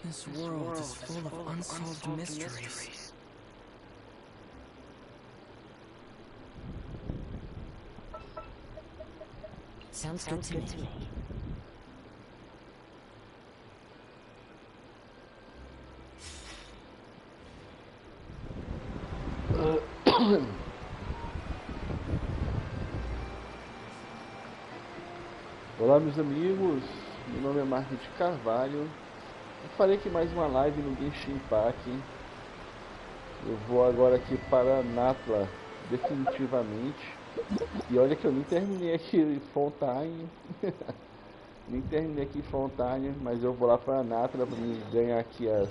This world is full of unsolved mysteries. Sounds good to me. Olá meus amigos, meu nome é markdcarvalho. Eu farei aqui mais uma live no Genshin Impact. Eu vou agora aqui para Natlan, definitivamente. E olha que eu nem terminei aqui Fontaine. Nem terminei aqui Fontaine, mas eu vou lá para Natlan para me ganhar aqui as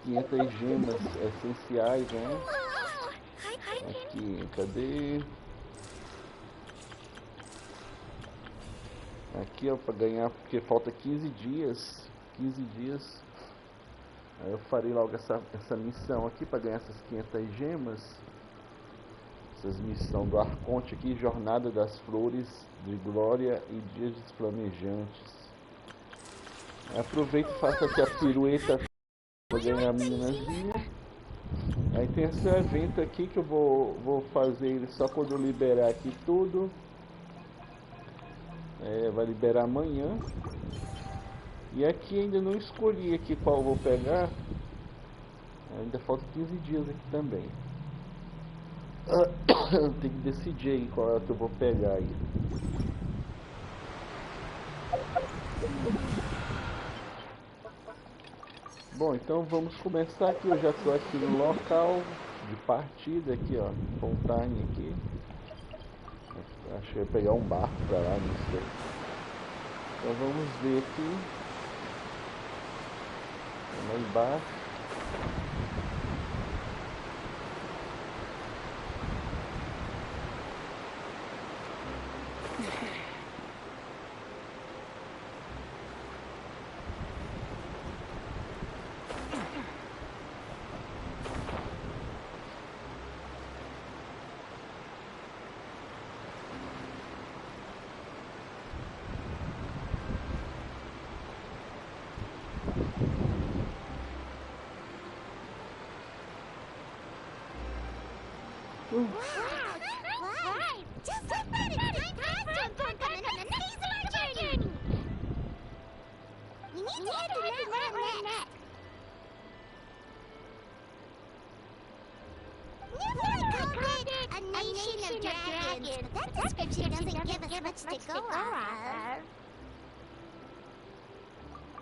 500 gemas essenciais, né? Aqui, cadê? Aqui, ó, para ganhar, porque falta 15 dias. Aí eu farei logo essa missão aqui para ganhar essas 500 gemas. Essas missões do Arconte aqui, Jornada das Flores de Glória e Dias Flamejantes. Aproveito e faço aqui a pirueta para ganhar a meninazinha. Aí tem esse evento aqui que eu vou fazer ele só quando eu liberar aqui tudo. Vai liberar amanhã. E aqui ainda não escolhi aqui qual eu vou pegar. Ainda falta 15 dias aqui também. Tem que decidir aí qual é que eu vou pegar aí. Bom, então vamos começar aqui. Eu já estou aqui no local de partida aqui, ó, Fontaine aqui. Acho que eu ia pegar um barco pra lá, não sei. Então vamos ver aqui. Mais embaixo.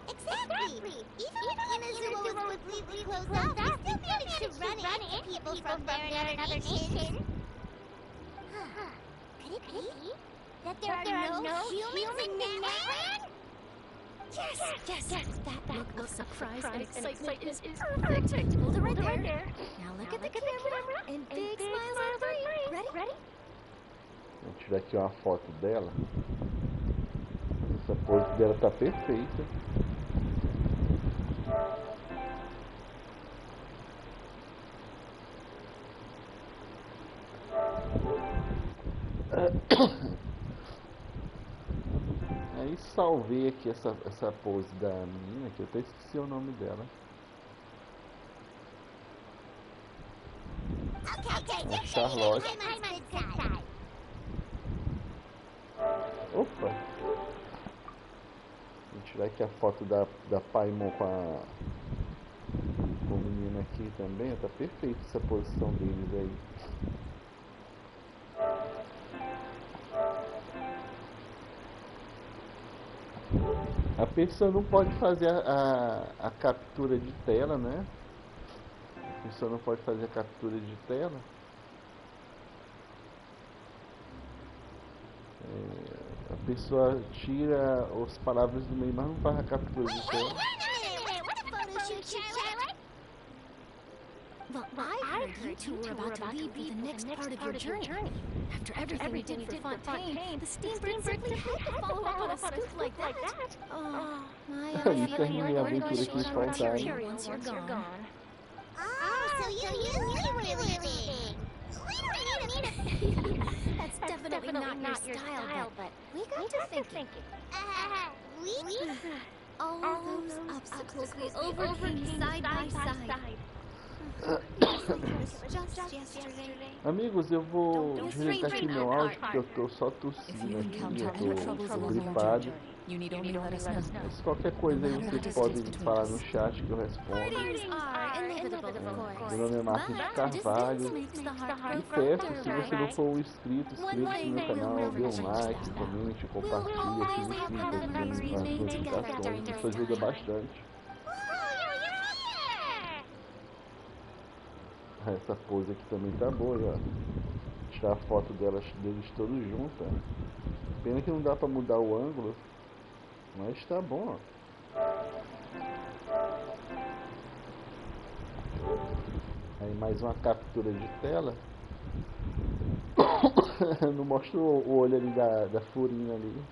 Exactly. Even when Inazuma was completely closed off, we still managed to run into people from another nation. Could it be that there are no humans in Natlan? Yes. That look of surprise and excitement is perfect. Hold it right there. Now look at the camera and big smiles on three. Ready? Vou tirar aqui uma foto dela. Essa pose dela tá perfeita. Aí salvei aqui essa pose da menina, que eu até esqueci o nome dela. A Charlotte. Opa! Vou tirar aqui a foto da Paimon com o menino aqui também. Tá perfeita essa posição deles aí. A pessoa não pode fazer a captura de tela, né? A pessoa não pode fazer a captura de tela. A pessoa tira as palavras do meio, mas não faz a captura de tela. Well, I heard you two were about to leave for the next part of your journey. After everything we did for Fontaine, the Steambird simply had to follow up on a scoop like that. Oh, I have a feeling we're going to shoot our material once you're gone. Oh, so you were leaving. We don't need a... That's definitely not not your style, but we got to thinking. All those obstacles we overcame side by side. Just yesterday. Amigos, eu vou desligar aqui meu áudio porque eu tô só tossindo aqui, eu tô gripado. Mas qualquer coisa aí vocês podem falar no chat que eu respondo. Meu nome é markdcarvalho. E peço, se você não for inscrito, inscreva-se no meu canal, dê um like, comente, compartilhe, ative o sininho das notificações, isso ajuda bastante. Essa pose aqui também tá boa, ó. Tirar a foto deles todos juntos, ó. Pena que não dá pra mudar o ângulo, mas tá bom, ó. Aí mais uma captura de tela. Não mostrou o olho ali da furinha ali.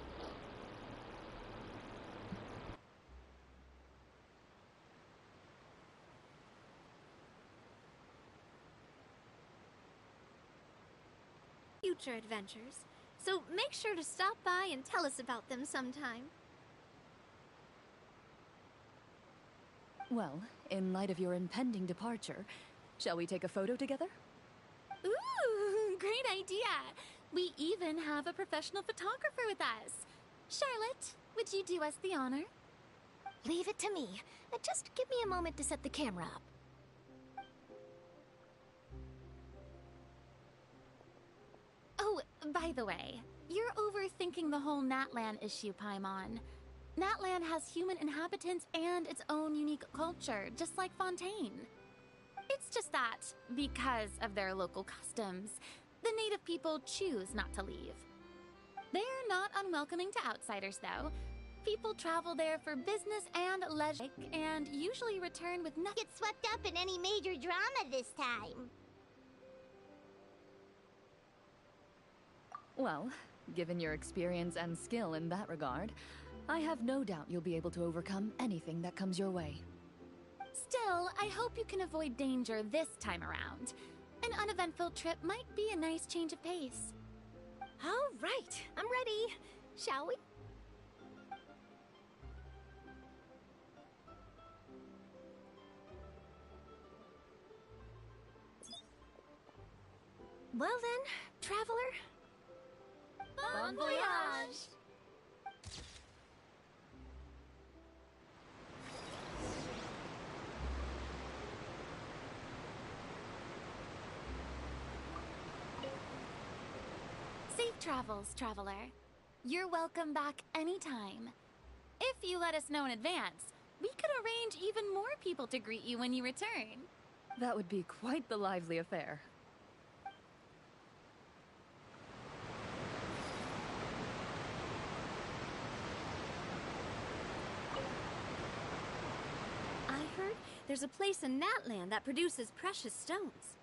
Future adventures, so make sure to stop by and tell us about them sometime. Well, in light of your impending departure, shall we take a photo together? Ooh, great idea! We even have a professional photographer with us. Charlotte, would you do us the honor? Leave it to me. Just give me a moment to set the camera up. Oh, by the way, you're overthinking the whole Natlan issue, Paimon. Natlan has human inhabitants and its own unique culture, just like Fontaine. It's just that, because of their local customs, the native people choose not to leave. They're not unwelcoming to outsiders, though. People travel there for business and leisure, and usually return with nothing. Get swept up in any major drama this time. Well, given your experience and skill in that regard, I have no doubt you'll be able to overcome anything that comes your way. Still, I hope you can avoid danger this time around. An uneventful trip might be a nice change of pace. All right, I'm ready. Shall we? Well then, traveler. Bon voyage! Safe travels, traveler. You're welcome back anytime. If you let us know in advance, we could arrange even more people to greet you when you return. That would be quite the lively affair. There's a place in Natlan that produces precious stones.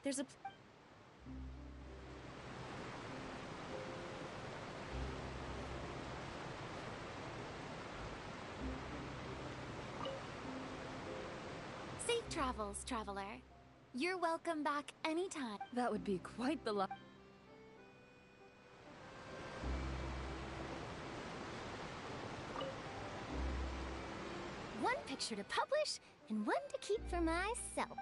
There's a... Safe travels, traveler. You're welcome back anytime. That would be quite the One picture to publish, and one to keep for myself.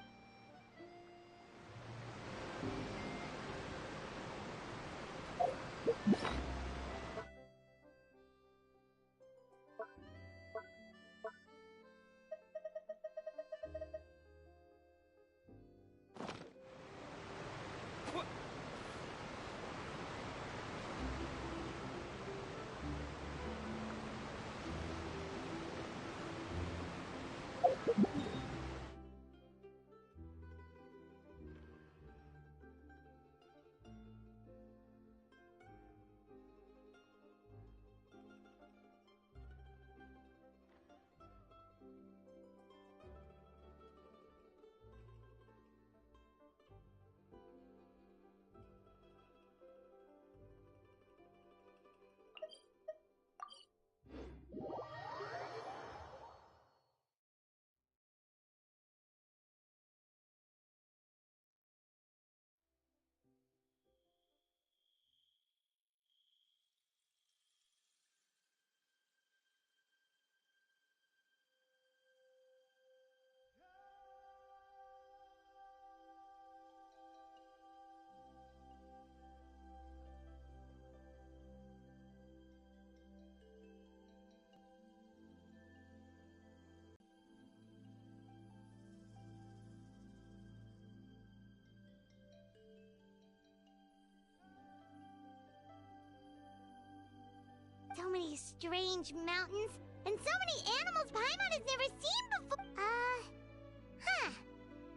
So many strange mountains, and so many animals Paimon has never seen before.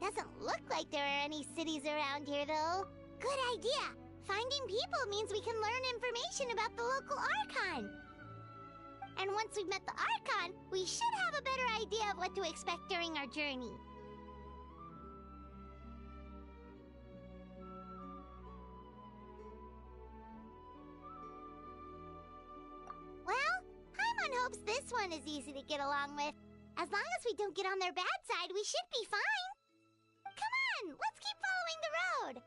Doesn't look like there are any cities around here, though. Good idea. Finding people means we can learn information about the local Archon. And once we've met the Archon, we should have a better idea of what to expect during our journey. Well, Paimon hopes this one is easy to get along with. As long as we don't get on their bad side, we should be fine. Come on, let's keep following the road.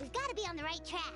We've got to be on the right track.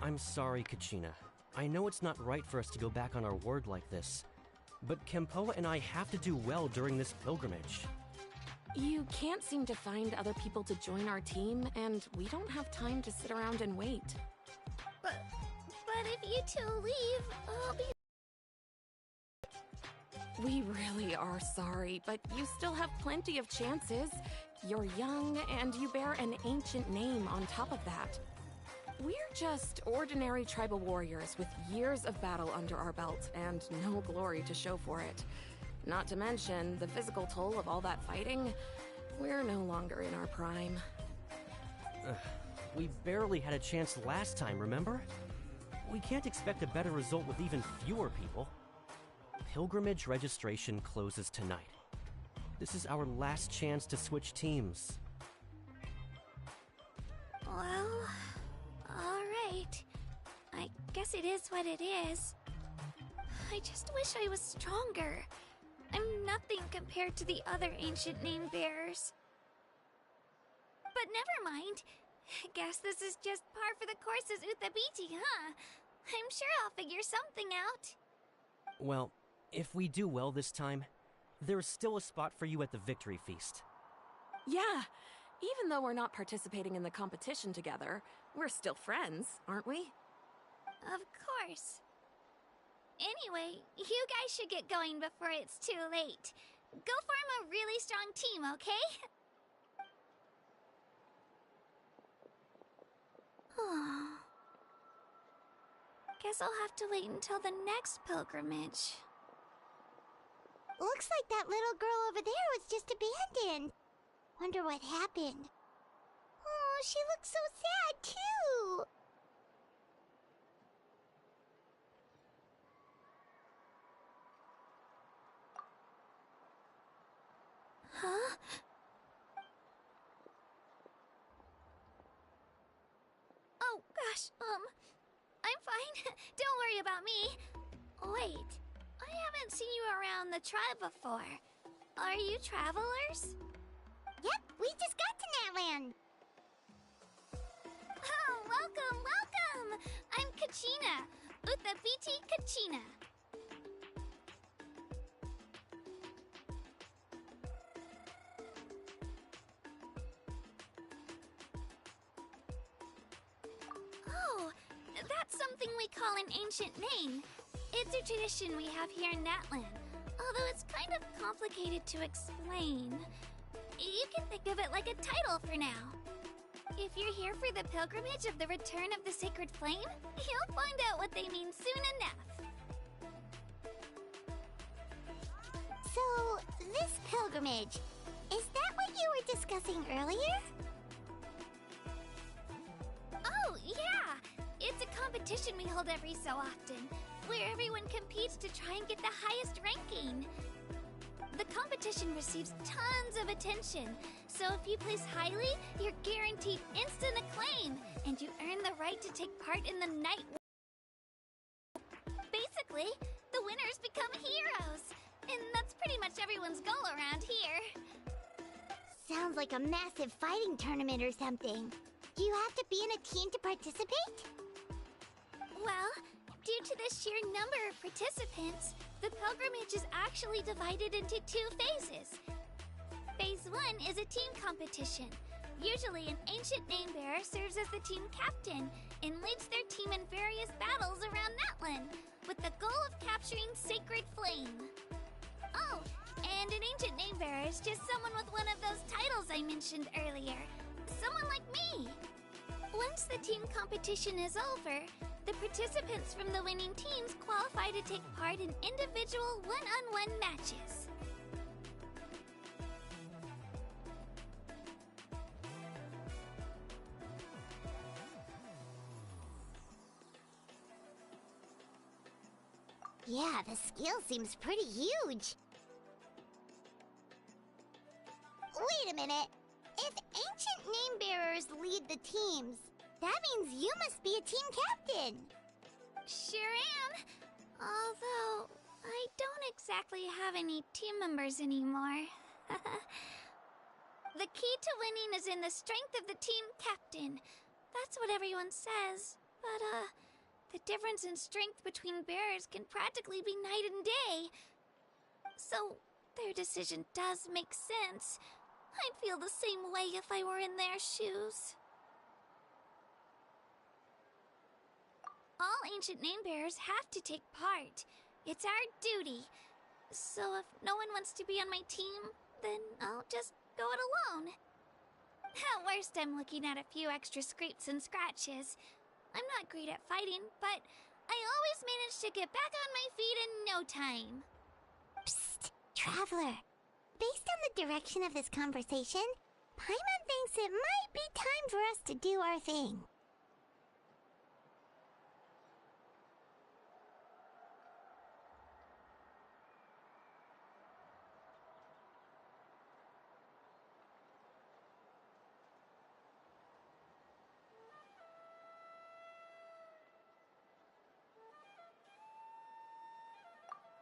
I'm sorry, Kachina. I know it's not right for us to go back on our word like this, but Kempoa and I have to do well during this pilgrimage. You can't seem to find other people to join our team, and we don't have time to sit around and wait. But if you two leave, I'll be... We really are sorry, but you still have plenty of chances. You're young, and you bear an ancient name on top of that. We're just ordinary tribal warriors with years of battle under our belt and no glory to show for it. Not to mention the physical toll of all that fighting. We're no longer in our prime. We barely had a chance last time, remember? We can't expect a better result with even fewer people. Pilgrimage registration closes tonight. This is our last chance to switch teams. Well, alright. I guess it is what it is. I just wish I was stronger. I'm nothing compared to the other ancient name bearers. But never mind. Guess this is just par for the course as Uthabiti, huh? I'm sure I'll figure something out. Well, if we do well this time, there's still a spot for you at the victory feast. Yeah, even though we're not participating in the competition together, we're still friends, aren't we? Of course. Anyway, you guys should get going before it's too late. Go form a really strong team, okay? Guess I'll have to wait until the next pilgrimage. Looks like that little girl over there was just abandoned. Wonder what happened. Oh, she looks so sad, too. Huh? Oh, gosh, I'm fine. Don't worry about me. Wait, I haven't seen you around the tribe before. Are you travelers? Yep, we just got to Natlan. Oh, welcome, welcome! I'm Kachina, Uthabiti Kachina. Oh, that's something we call an ancient name. It's a tradition we have here in Natlan, although it's kind of complicated to explain. You can think of it like a title for now. If you're here for the pilgrimage of the return of the sacred flame, you'll find out what they mean soon enough. So, this pilgrimage, is that what you were discussing earlier? Oh, yeah! It's a competition we hold every so often, where everyone competes to try and get the highest ranking. The competition receives tons of attention, so if you place highly, you're guaranteed instant acclaim, and you earn the right to take part in the night. Basically, the winners become heroes, and that's pretty much everyone's goal around here. Sounds like a massive fighting tournament or something. Do you have to be in a team to participate? Well, due to the sheer number of participants, the pilgrimage is actually divided into 2 phases. Phase 1 is a team competition. Usually an ancient name bearer serves as the team captain and leads their team in various battles around Natlan, with the goal of capturing Sacred Flame. Oh, and an ancient name bearer is just someone with one of those titles I mentioned earlier. Someone like me. Once the team competition is over, the participants from the winning teams qualify to take part in individual one-on-one matches. Yeah, the scale seems pretty huge. Wait a minute. If ancient name bearers lead the teams, that means you must be a team captain. Sure am. Although, I don't exactly have any team members anymore. The key to winning is in the strength of the team captain. That's what everyone says. But, the difference in strength between bears can practically be night and day. So, their decision does make sense. I'd feel the same way if I were in their shoes. All ancient name bearers have to take part. It's our duty. So if no one wants to be on my team, then I'll just go it alone. At worst, I'm looking at a few extra scrapes and scratches. I'm not great at fighting, but I always manage to get back on my feet in no time. Psst, Traveler. Based on the direction of this conversation, Paimon thinks it might be time for us to do our thing.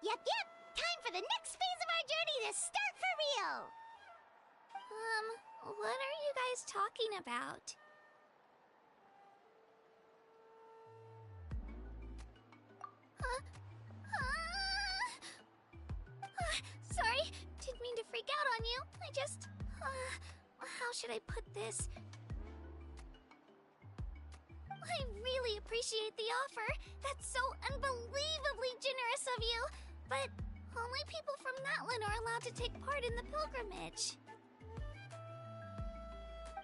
Yep, time for the next phase of our journey to start for real! What are you guys talking about? Sorry, didn't mean to freak out on you. I just, how should I put this? I really appreciate the offer. That's so unbelievably generous of you. But only people from Natlan are allowed to take part in the pilgrimage.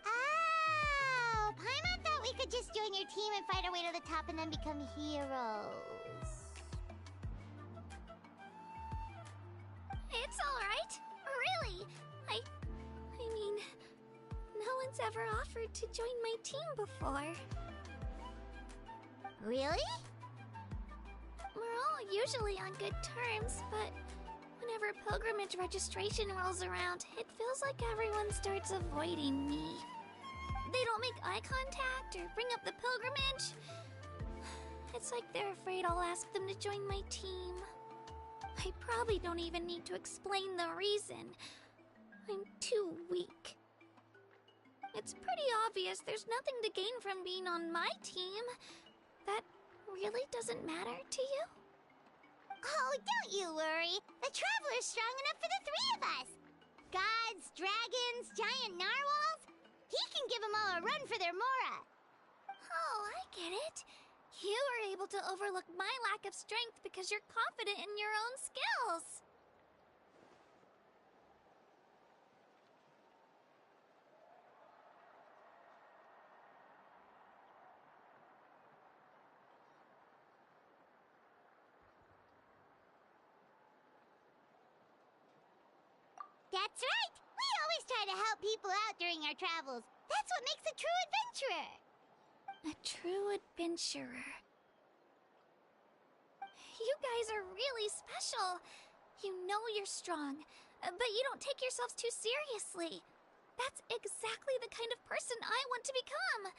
Oh, Paimon thought we could just join your team and fight our way to the top and then become heroes. It's alright. Really. I mean, no one's ever offered to join my team before. Really? We're all usually on good terms, but whenever pilgrimage registration rolls around, it feels like everyone starts avoiding me. They don't make eye contact or bring up the pilgrimage. It's like they're afraid I'll ask them to join my team. I probably don't even need to explain the reason. I'm too weak. It's pretty obvious there's nothing to gain from being on my team. That really doesn't matter to you? Oh, don't you worry. The Traveler's strong enough for the three of us. Gods, dragons, giant narwhals. He can give them all a run for their Mora. Oh, I get it. You are able to overlook my lack of strength because you're confident in your own skills. That's right! We always try to help people out during our travels. That's what makes a true adventurer! A true adventurer. You guys are really special. You know you're strong, but you don't take yourselves too seriously. That's exactly the kind of person I want to become.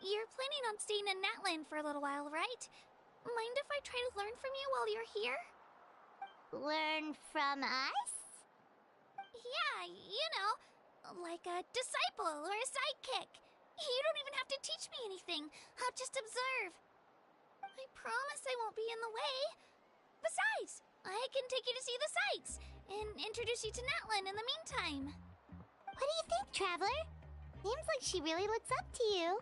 You're planning on staying in Natlan for a little while, right? Mind if I try to learn from you while you're here? Learn from us? Yeah, you know, like a disciple or a sidekick. You don't even have to teach me anything. I'll just observe. I promise I won't be in the way. Besides, I can take you to see the sights and introduce you to Natlan in the meantime. What do you think, Traveler? Seems like she really looks up to you.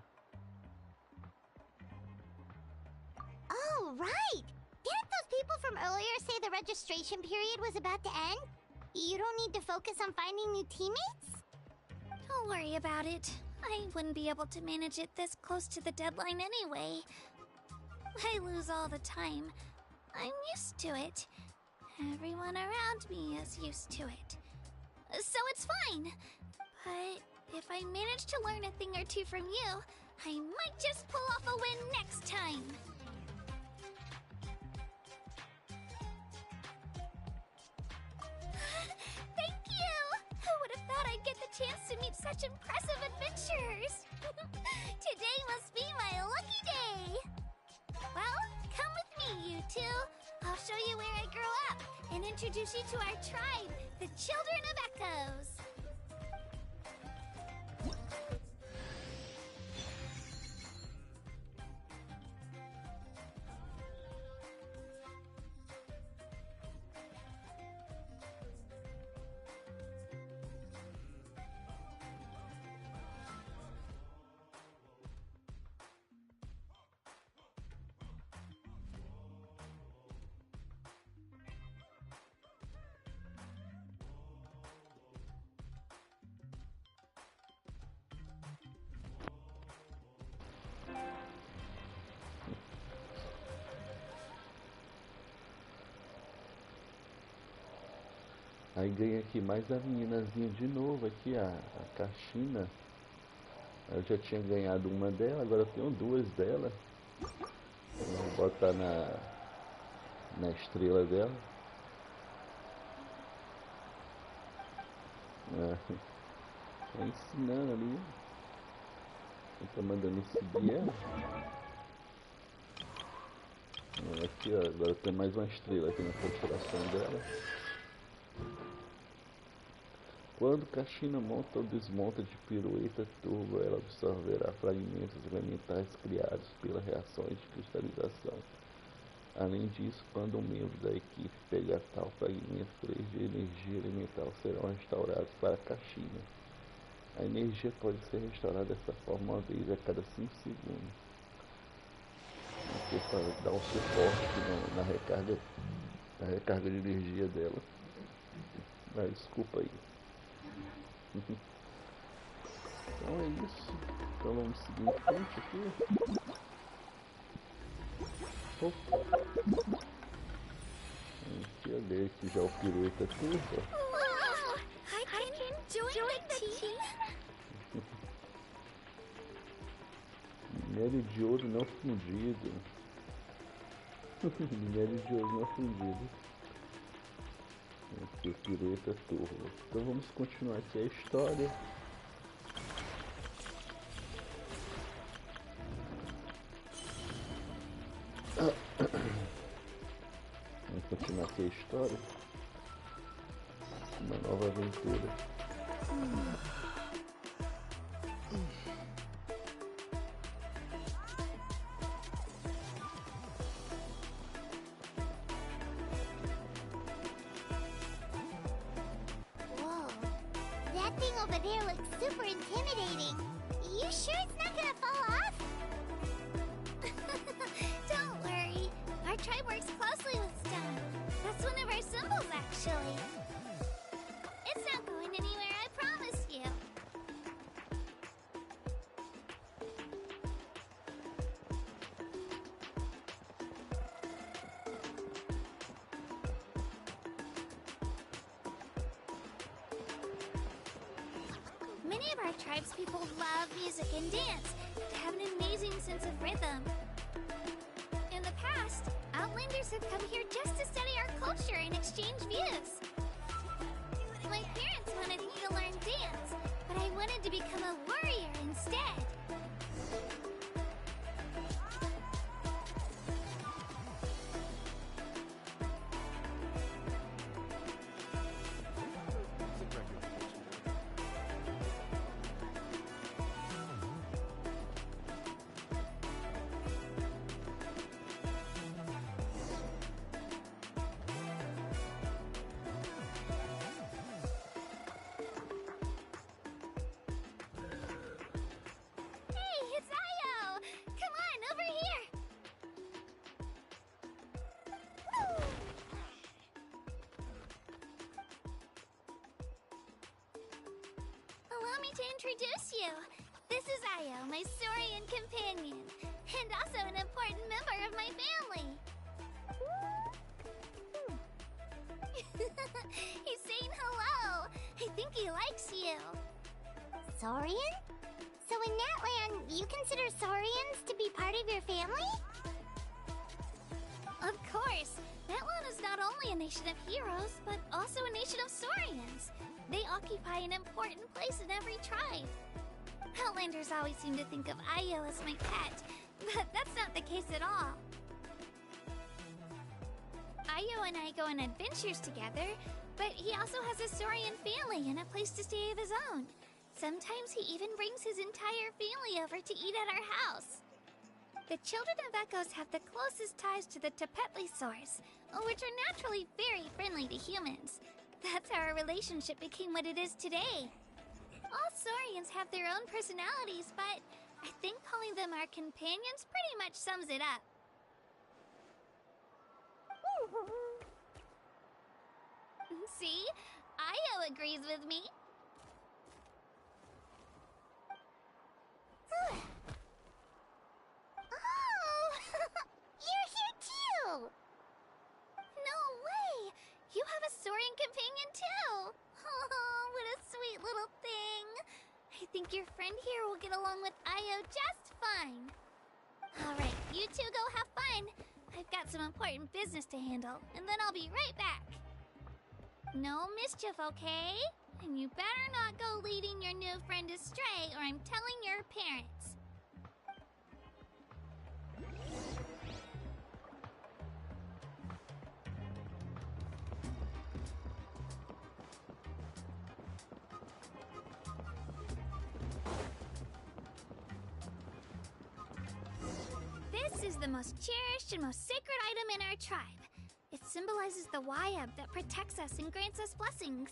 Oh, right! Didn't those people from earlier say the registration period was about to end? You don't need to focus on finding new teammates? Don't worry about it. I wouldn't be able to manage it this close to the deadline anyway. I lose all the time. I'm used to it. Everyone around me is used to it. So it's fine. But if I manage to learn a thing or two from you, I might just pull off a win next time. Thank you! Who would have thought I'd get the chance to meet such impressive adventurers? Today must be my lucky day! Well, come with me, you two. I'll show you where I grew up and introduce you to our tribe, the Children of Echoes. Aí ganhei aqui mais a meninazinha de novo, aqui a Caixina. Eu já tinha ganhado uma dela, agora eu tenho duas dela. Eu vou botar na estrela dela. Tá ensinando ali. Ele tá mandando me seguir ela. Aqui, ó, agora tem mais uma estrela aqui na constelação dela. Quando Caixina monta ou desmonta de pirueta turbo, ela absorverá fragmentos elementares criados pelas reações de cristalização. Além disso, quando um membro da equipe pegar tal fragmento, 3 de energia elemental serão restaurados para Caixina. A energia pode ser restaurada dessa forma uma vez a cada 5 segundos. Aqui para dar um suporte na recarga de energia dela. Desculpa aí. Então é isso. Então vamos seguir em frente aqui. Opa. Aqui eu dei aqui já o pirueta turbo. I can join the team. Minério de ouro não fundido. Minério de ouro não fundido. Aqui o pirueta turbo. Então vamos continuar aqui a história. Vamos continuar aqui a história. Uma nova aventura. That thing over there looks super intimidating. You sure it's not gonna fall off? Don't worry. Our tribe works closely with stone. That's one of our symbols, actually. It's not going anywhere, I promise you. Many of our tribespeople love music and dance. They have an amazing sense of rhythm. In the past, Outlanders have come here just to study our culture and exchange views. My parents wanted me to learn dance, but I wanted to become a warrior instead. Allow me to introduce you. This is Io, my Saurian companion, and also an important member of my family. He's saying hello. I think he likes you. Saurian? So in Natlan, you consider Saurians to be part of your family? Of course. Natlan is not only a nation of heroes, but also a nation of Saurians. They occupy an important place in every tribe. Outlanders always seem to think of Io as my pet, but that's not the case at all. Io and I go on adventures together, but he also has a Saurian family and a place to stay of his own. Sometimes he even brings his entire family over to eat at our house. The children of Echoes have the closest ties to the Tepetli source, which are naturally very friendly to humans. That's how our relationship became what it is today. All Saurians have their own personalities, but I think calling them our companions pretty much sums it up. See? Io agrees with me. Oh! You're here too! No way! You have a Saurian companion too! think your friend here will get along with Io just fine. Alright, you two go have fun. I've got some important business to handle, and then I'll be right back. No mischief, okay? And you better not go leading your new friend astray, or I'm telling your parents. This is the most cherished and most sacred item in our tribe. It symbolizes the Wyab that protects us and grants us blessings.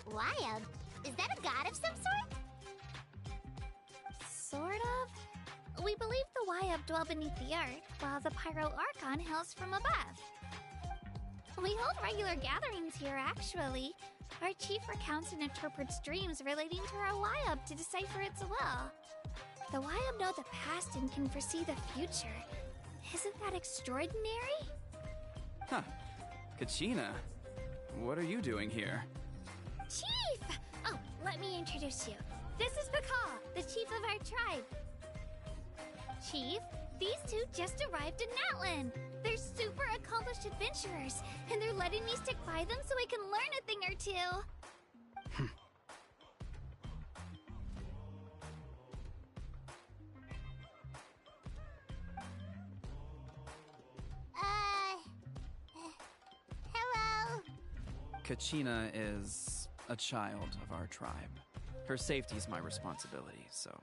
Wyab? Is that a god of some sort? Sort of. We believe the Wyab dwell beneath the earth, while the Pyro Archon hails from above. We hold regular gatherings here, actually. Our chief recounts and interprets dreams relating to our Wyab to decipher its will. The Wyab know the past and can foresee the future. Isn't that extraordinary? Huh. Kachina, what are you doing here? Chief! Oh, let me introduce you. This is Pakal, the chief of our tribe. Chief, these two just arrived in Natlan. They're super accomplished adventurers, and they're letting me stick by them so I can learn a thing or two. Hello? Kachina is a child of our tribe. Her safety's my responsibility, so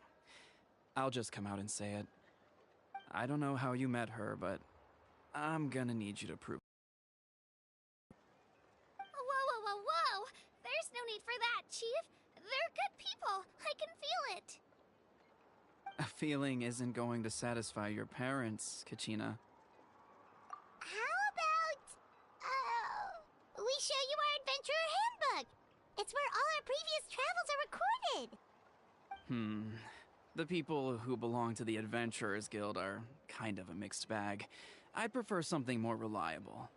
I'll just come out and say it. I don't know how you met her, but I'm gonna need you to prove. Whoa. There's no need for that, Chief. They're good people. I can feel it. A feeling isn't going to satisfy your parents, Kachina. How about, we show you our adventurer handbook? It's where all our previous travels are recorded. The people who belong to the Adventurers Guild are kind of a mixed bag. I'd prefer something more reliable.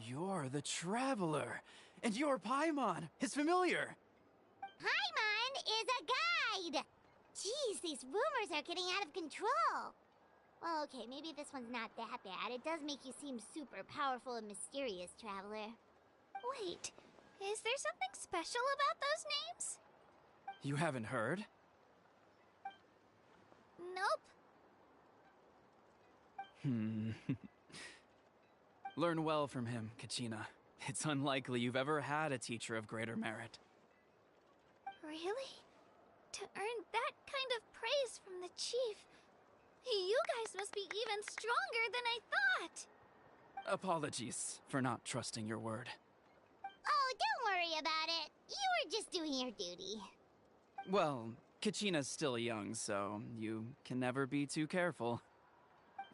You're the Traveler, and you're Paimon, his familiar. Paimon is a guide! Jeez, these rumors are getting out of control. Well, okay, maybe this one's not that bad. It does make you seem super powerful and mysterious, Traveler. Wait, is there something special about those names? You haven't heard? Nope. Learn well from him, Kachina. It's unlikely you've ever had a teacher of greater merit. Really? To earn that kind of praise from the chief, you guys must be even stronger than I thought. Apologies for not trusting your word. Oh, don't worry about it. You were just doing your duty. Well, Kachina's still young, so you can never be too careful.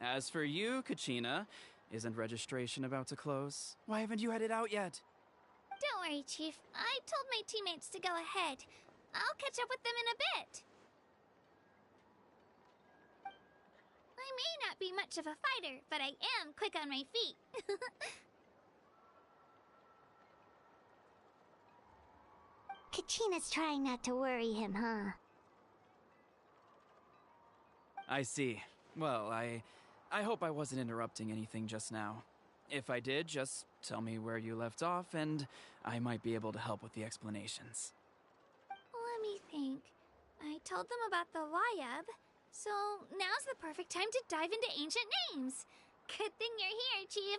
As for you, Kachina, isn't registration about to close? Why haven't you headed out yet? Don't worry, Chief. I told my teammates to go ahead. I'll catch up with them in a bit. I may not be much of a fighter, but I am quick on my feet. Kachina's trying not to worry him, huh? I see. Well, I hope I wasn't interrupting anything just now. If I did, just tell me where you left off, and I might be able to help with the explanations. Let me think. I told them about the Wyab, so now's the perfect time to dive into ancient names. Good thing you're here, Chief.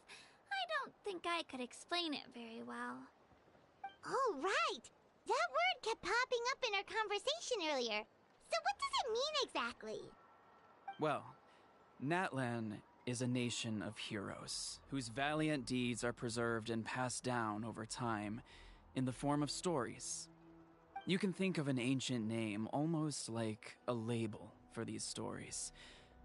I don't think I could explain it very well. Oh, right! That word kept popping up in our conversation earlier. So what does it mean exactly? Well, Natlan is a nation of heroes whose valiant deeds are preserved and passed down over time in the form of stories. You can think of an ancient name almost like a label for these stories.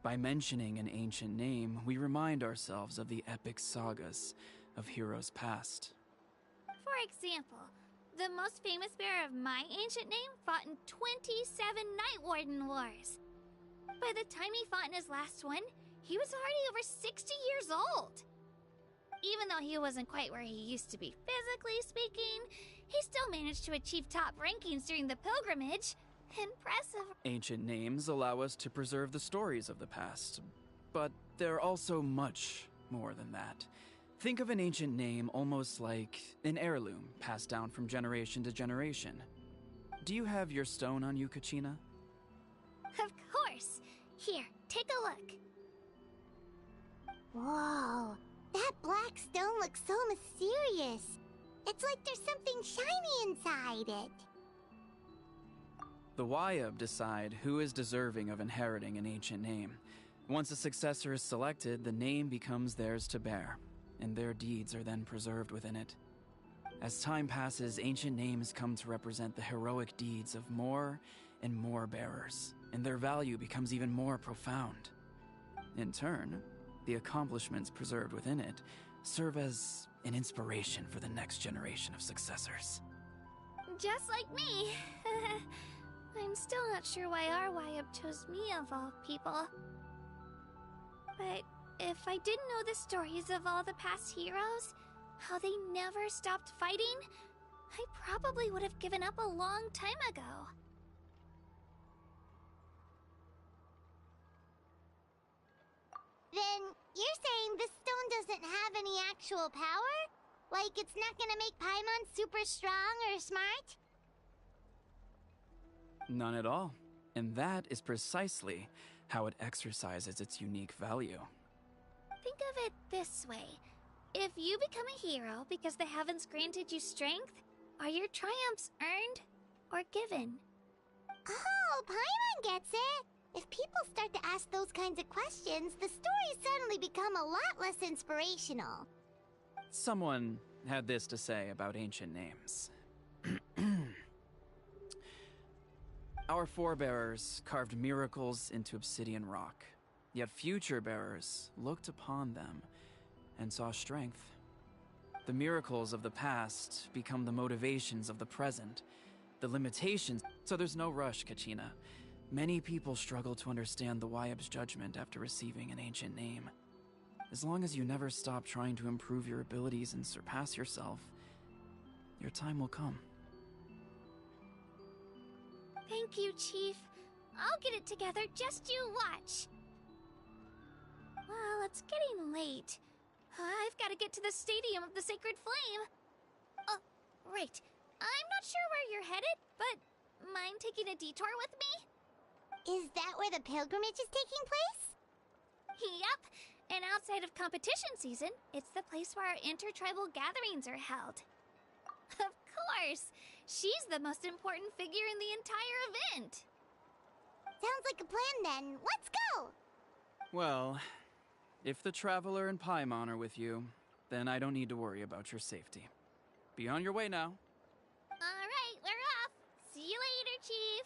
By mentioning an ancient name, we remind ourselves of the epic sagas of heroes past. For example, the most famous bearer of my ancient name fought in 27 Night Warden Wars. By the time he fought in his last one, he was already over 60 years old. Even though he wasn't quite where he used to be physically speaking, he still managed to achieve top rankings during the pilgrimage. Impressive. Ancient names allow us to preserve the stories of the past, but they're also much more than that. Think of an ancient name almost like an heirloom passed down from generation to generation. Do you have your stone on you, Kachina? Of course. Here, take a look. Whoa, that black stone looks so mysterious. It's like there's something shiny inside it. The Wayab decide who is deserving of inheriting an ancient name. Once a successor is selected, the name becomes theirs to bear, and their deeds are then preserved within it. As time passes, ancient names come to represent the heroic deeds of more and more bearers, and their value becomes even more profound. In turn, the accomplishments preserved within it serve as an inspiration for the next generation of successors. Just like me. I'm still not sure why our Wayab chose me of all people. But if I didn't know the stories of all the past heroes, how they never stopped fighting, I probably would have given up a long time ago. Then you're saying this stone doesn't have any actual power? Like it's not gonna make Paimon super strong or smart? None at all. And that is precisely how it exercises its unique value. Think of it this way. If you become a hero because the heavens granted you strength, are your triumphs earned or given? Oh, Paimon gets it! If people start to ask those kinds of questions, the stories suddenly become a lot less inspirational. Someone had this to say about ancient names. Our forebears carved miracles into obsidian rock, yet future bearers looked upon them and saw strength. The miracles of the past become the motivations of the present, the limitations. So there's no rush, Kachina. Many people struggle to understand the Wayab's judgment after receiving an ancient name. As long as you never stop trying to improve your abilities and surpass yourself, your time will come. Thank you, Chief. I'll get it together, just you watch. Well, it's getting late. I've got to get to the Stadium of the Sacred Flame. Oh, right. I'm not sure where you're headed, but mind taking a detour with me? Is that where the pilgrimage is taking place? Yep. And outside of competition season, it's the place where our intertribal gatherings are held. Of course! She's the most important figure in the entire event! Sounds like a plan then. Let's go! Well, if the Traveler and Paimon are with you, then I don't need to worry about your safety. Be on your way now. Alright, we're off! See you later, Chief!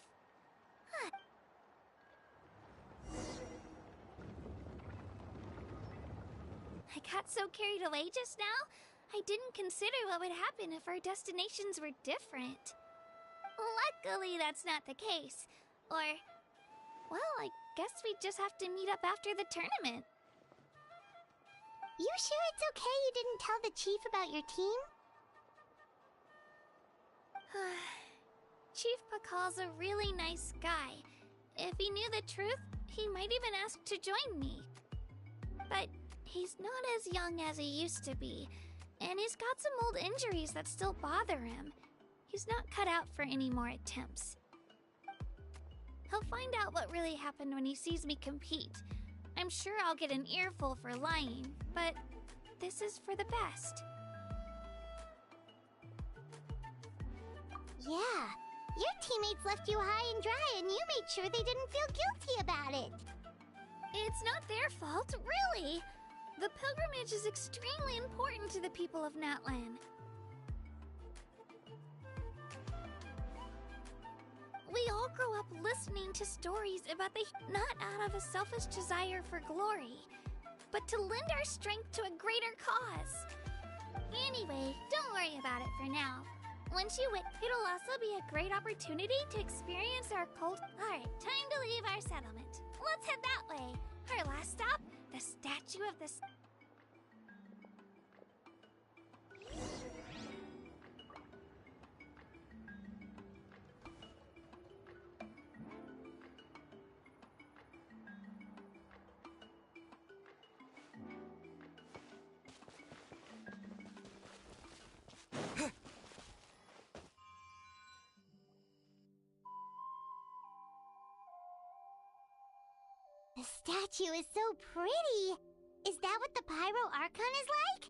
I got so carried away just now, I didn't consider what would happen if our destinations were different. Luckily, that's not the case. Or, well, I guess we just have to meet up after the tournament. You sure it's okay you didn't tell the chief about your team? Chief Pakal's a really nice guy. If he knew the truth, he might even ask to join me. But he's not as young as he used to be, and he's got some old injuries that still bother him. He's not cut out for any more attempts. He'll find out what really happened when he sees me compete. I'm sure I'll get an earful for lying, but this is for the best. Yeah, your teammates left you high and dry and you made sure they didn't feel guilty about it. It's not their fault, really. The pilgrimage is extremely important to the people of Natlan. We all grow up listening to stories about the not out of a selfish desire for glory, but to lend our strength to a greater cause. Anyway, don't worry about it for now. Once you win, it'll also be a great opportunity to experience our cult. Alright, time to leave our settlement. Let's head that way. Our last stop, the statue of the... The statue is so pretty! Is that what the Pyro Archon is like?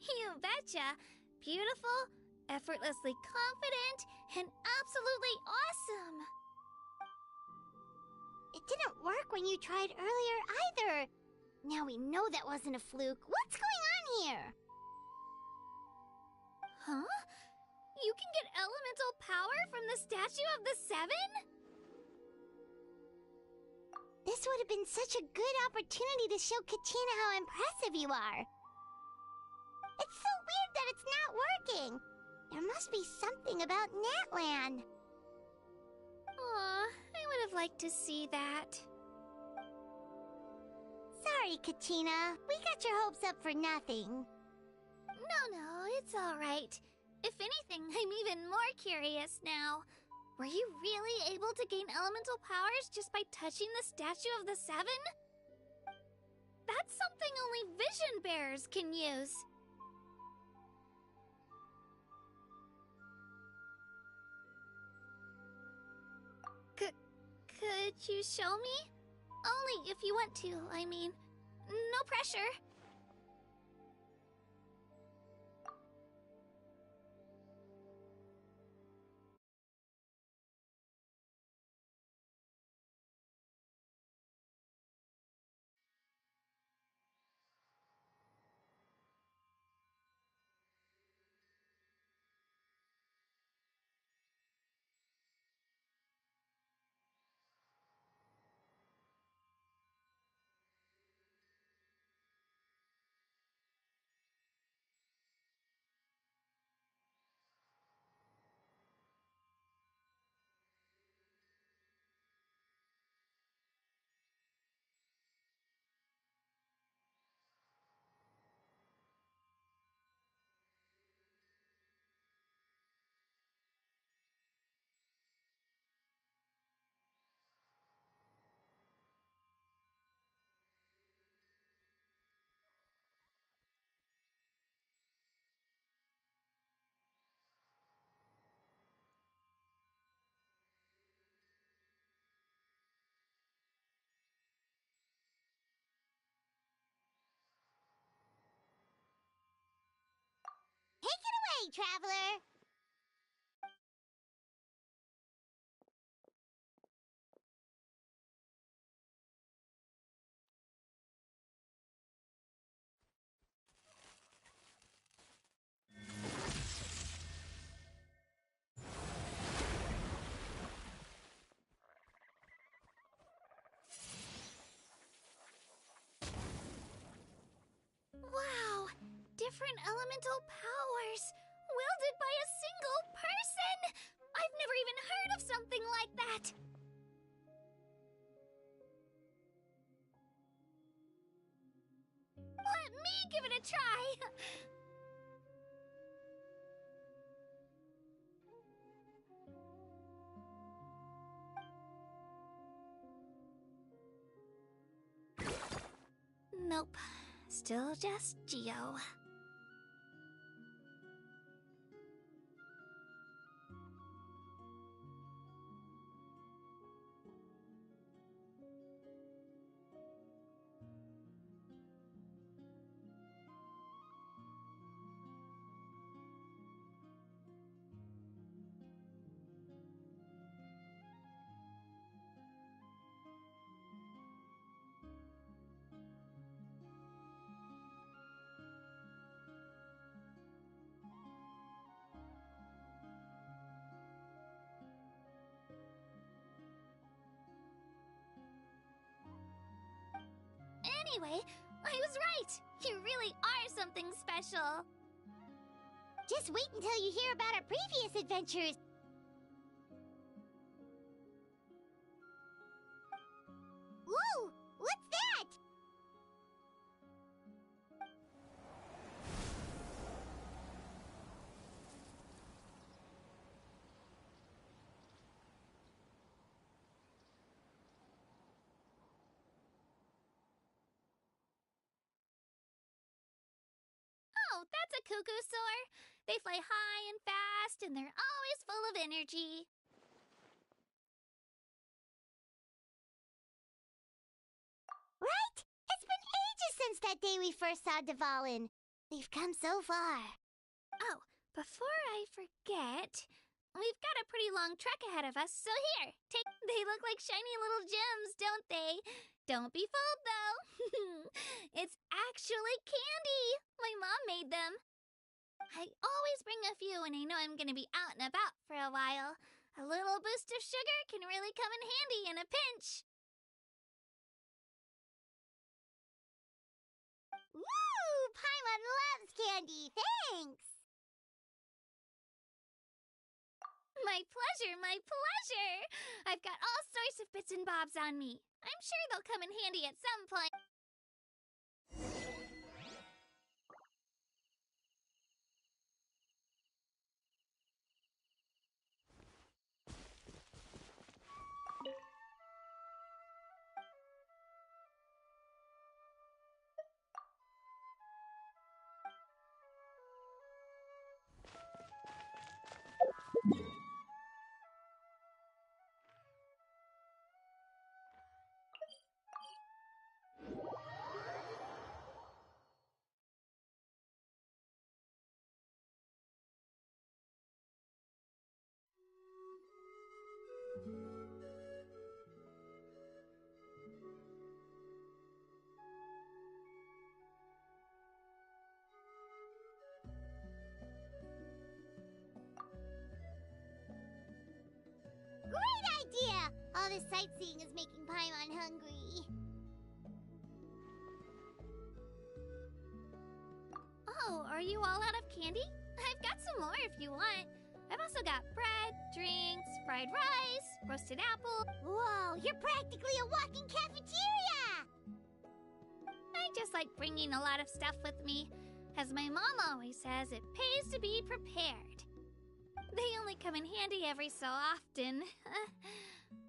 You betcha! Beautiful, effortlessly confident, and absolutely awesome! It didn't work when you tried earlier either. Now we know that wasn't a fluke. What's going on here? Huh? You can get elemental power from the Statue of the Seven? This would have been such a good opportunity to show Katina how impressive you are. It's so weird that it's not working. There must be something about Natlan. Aw, I would have liked to see that. Sorry, Katina. We got your hopes up for nothing. No, it's alright. If anything, I'm even more curious now. Were you really able to gain elemental powers just by touching the Statue of the Seven? That's something only vision bearers can use. Could you show me? Only if you want to, I mean. No pressure. Take it away, traveler! Wow! Different elemental powers, wielded by a single person! I've never even heard of something like that! Let me give it a try! Nope. Still just Geo. Anyway, I was right! You really are something special! Just wait until you hear about our previous adventures! Whoa! What's that? Oh, that's a cuckoo soar. They fly high and fast, and they're always full of energy. Right? It's been ages since that day we first saw Dvalin. We've come so far. Oh, before I forget, we've got a pretty long trek ahead of us, so here, take... They look like shiny little gems, don't they? Don't be fooled, though. It's actually candy. My mom made them. I always bring a few when I know I'm going to be out and about for a while. A little boost of sugar can really come in handy in a pinch. Woo! Paimon loves candy. Thanks. My pleasure, my pleasure. I've got all sorts of bits and bobs on me. I'm sure they'll come in handy at some point. Great idea! All this sightseeing is making Paimon hungry. Oh, are you all out of candy? I've got some more if you want. I've also got bread, drinks, fried rice, roasted apple. Whoa, you're practically a walking cafeteria! I just like bringing a lot of stuff with me. As my mom always says, it pays to be prepared. They only come in handy every so often.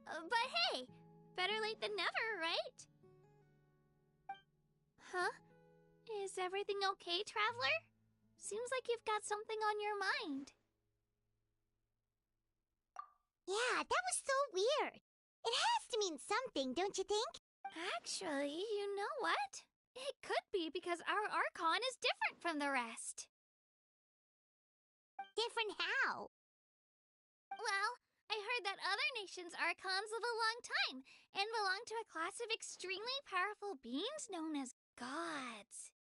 But hey, better late than never, right? Huh? Is everything okay, Traveler? Seems like you've got something on your mind. Yeah, that was so weird. It has to mean something, don't you think? Actually, you know what? It could be because our Archon is different from the rest. Different how? Well, I heard that other nations' Archons live a long time and belong to a class of extremely powerful beings known as gods.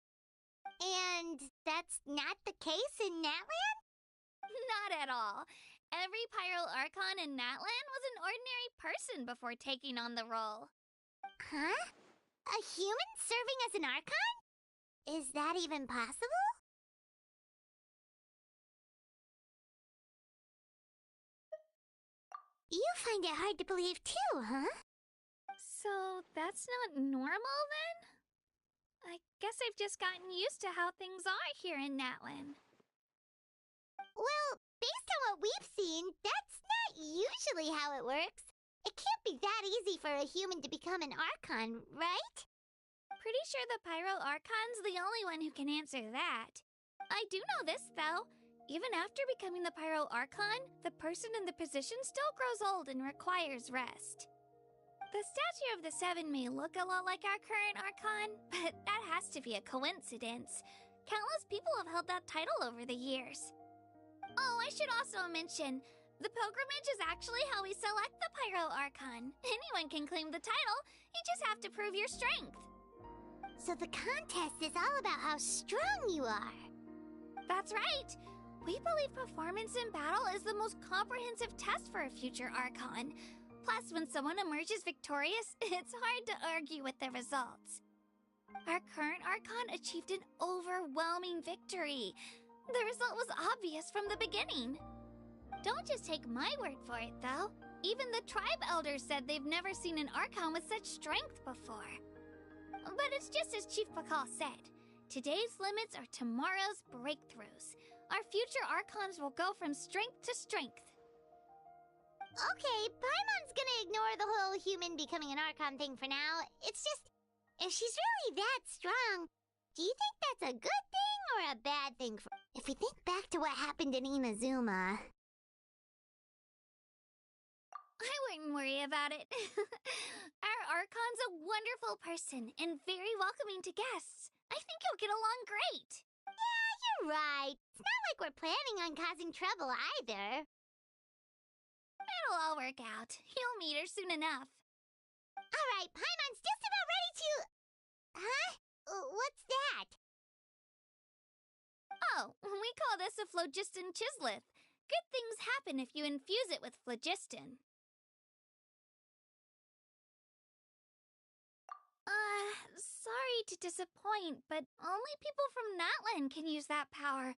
And that's not the case in Natlan? Not at all. Every Pyro Archon in Natlan was an ordinary person before taking on the role. Huh? A human serving as an Archon? Is that even possible? You find it hard to believe too, huh? So that's not normal then? I guess I've just gotten used to how things are here in Natlan. Well, based on what we've seen, that's not usually how it works. It can't be that easy for a human to become an Archon, right? Pretty sure the Pyro Archon's the only one who can answer that. I do know this, though. Even after becoming the Pyro Archon, the person in the position still grows old and requires rest. The statue of the Seven may look a lot like our current Archon, but that has to be a coincidence. Countless people have held that title over the years. Oh, I should also mention, the pilgrimage is actually how we select the Pyro Archon. Anyone can claim the title, you just have to prove your strength. So the contest is all about how strong you are. That's right. We believe performance in battle is the most comprehensive test for a future Archon. Plus, when someone emerges victorious, it's hard to argue with the results. Our current Archon achieved an overwhelming victory. The result was obvious from the beginning. Don't just take my word for it, though. Even the tribe elders said they've never seen an Archon with such strength before. But it's just as Chief Pakal said. Today's limits are tomorrow's breakthroughs. Our future Archons will go from strength to strength. Okay, Paimon's gonna ignore the whole human becoming an Archon thing for now. It's just, if she's really that strong, do you think that's a good thing or a bad thing for... If we think back to what happened in Inazuma... I wouldn't worry about it. Our Archon's a wonderful person and very welcoming to guests. I think you'll get along great. Yeah, you're right. It's not like we're planning on causing trouble either. It'll all work out. You'll meet her soon enough. Alright, Paimon's just about ready to... Huh? What's that? Oh, we call this a phlogiston chisleth. Good things happen if you infuse it with phlogiston. Sorry to disappoint, but only people from Natlan can use that power.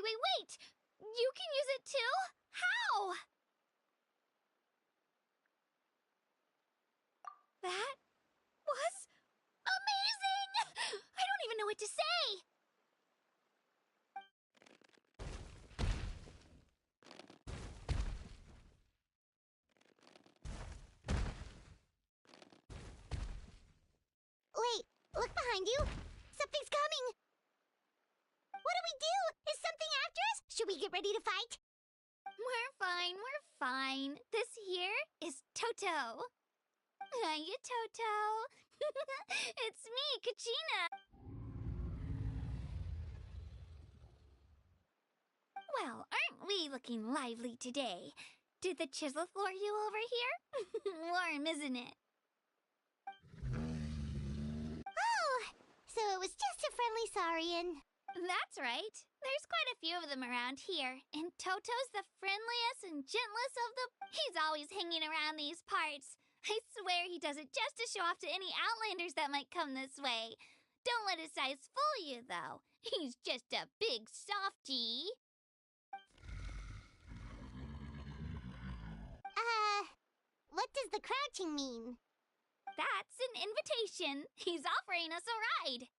Wait! You can use it too? How? That was amazing! I don't even know what to say! Wait, look behind you! Something's coming! What do we do? Is something after us? Should we get ready to fight? We're fine. This here is Toto. Hiya, Toto. It's me, Kachina. Well, aren't we looking lively today? Did the chisleth lure you over here? Warm, isn't it? Oh, so it was just a friendly saurian. That's right. There's quite a few of them around here, and Toto's the friendliest and gentlest of the... He's always hanging around these parts. I swear he does it just to show off to any outlanders that might come this way. Don't let his size fool you, though. He's just a big softie. What does the crouching mean? That's an invitation. He's offering us a ride.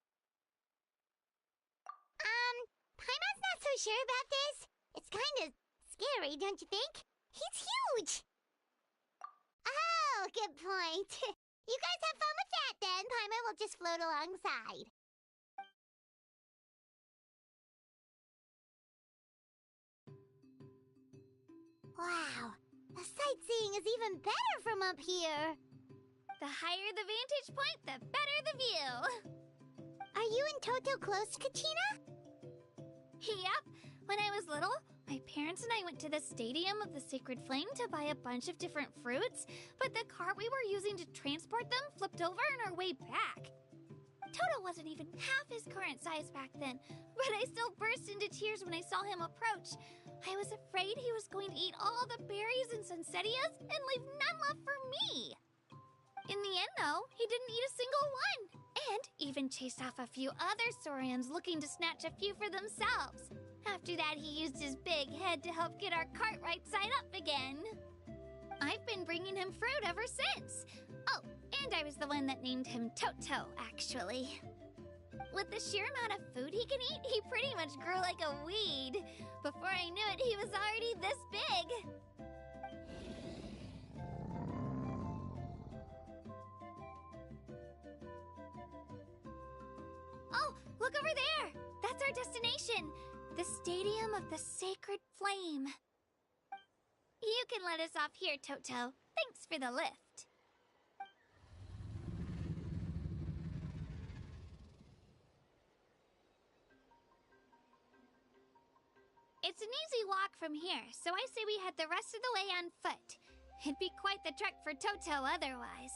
Paimon's not so sure about this. It's kind of scary, don't you think? He's huge! Oh, good point. You guys have fun with that, then. Paimon will just float alongside. Wow, the sightseeing is even better from up here. The higher the vantage point, the better the view. Are you and Toto close to Kachina? Yep. When I was little, my parents and I went to the Stadium of the Sacred Flame to buy a bunch of different fruits, but the cart we were using to transport them flipped over on our way back. Toto wasn't even half his current size back then, but I still burst into tears when I saw him approach. I was afraid he was going to eat all the berries and sunsettias and leave none left for me. In the end, though, he didn't eat a single one, and even chased off a few other saurians looking to snatch a few for themselves. After that, he used his big head to help get our cart right side up again. I've been bringing him fruit ever since. Oh, and I was the one that named him Toto, actually. With the sheer amount of food he can eat, he pretty much grew like a weed. Before I knew it, he was already this big. Oh, look over there! That's our destination! The Stadium of the Sacred Flame. You can let us off here, Toto. Thanks for the lift. It's an easy walk from here, so I say we head the rest of the way on foot. It'd be quite the trek for Toto otherwise.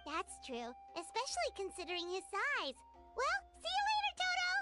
That's true, especially considering his size. Well, see you later, Toto!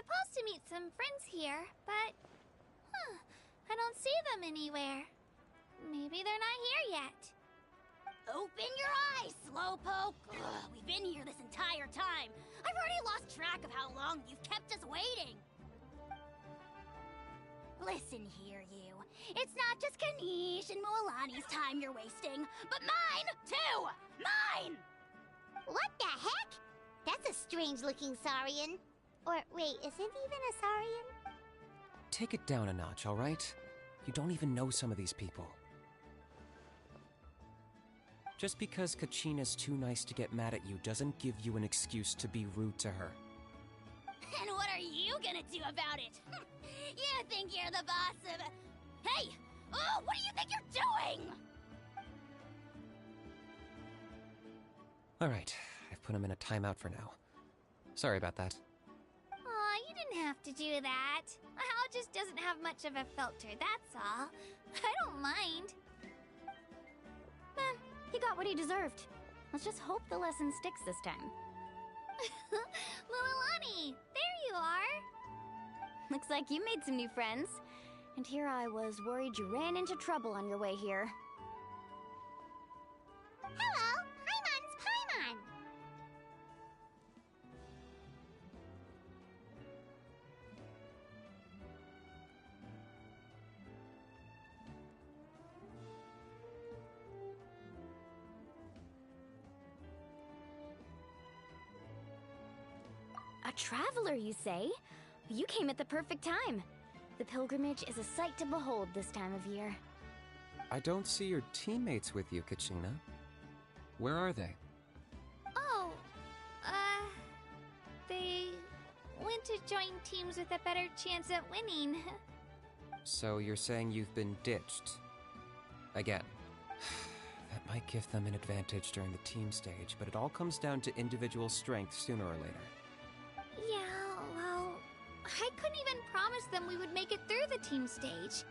supposed to meet some friends here, but... I don't see them anywhere. Maybe they're not here yet. Open your eyes, Slowpoke! Ugh, we've been here this entire time. I've already lost track of how long you've kept us waiting. Listen here, you. It's not just Kinich and Moalani's time you're wasting, but mine, too! Mine! What the heck? That's a strange-looking Saurian. Or, wait, is it even a Saurian? Take it down a notch, alright? You don't even know some of these people. Just because Kachina's too nice to get mad at you doesn't give you an excuse to be rude to her. And what are you gonna do about it? You think you're the boss of... Hey! Oh, what do you think you're doing? Alright, I've put him in a timeout for now. Sorry about that. Aw, you didn't have to do that. Hal just doesn't have much of a filter, that's all. I don't mind. He got what he deserved. Let's just hope the lesson sticks this time. Moalani, there you are. Looks like you made some new friends. And here I was worried you ran into trouble on your way here. Hello, Paimon's Paimon. A traveler, you say? You came at the perfect time. The pilgrimage is a sight to behold this time of year. I don't see your teammates with you, Kachina. Where are they? Oh, they went to join teams with a better chance at winning. So you're saying you've been ditched? Again. That might give them an advantage during the team stage, but it all comes down to individual strength sooner or later. Yeah, well, I couldn't even promise them we would make it through the team stage.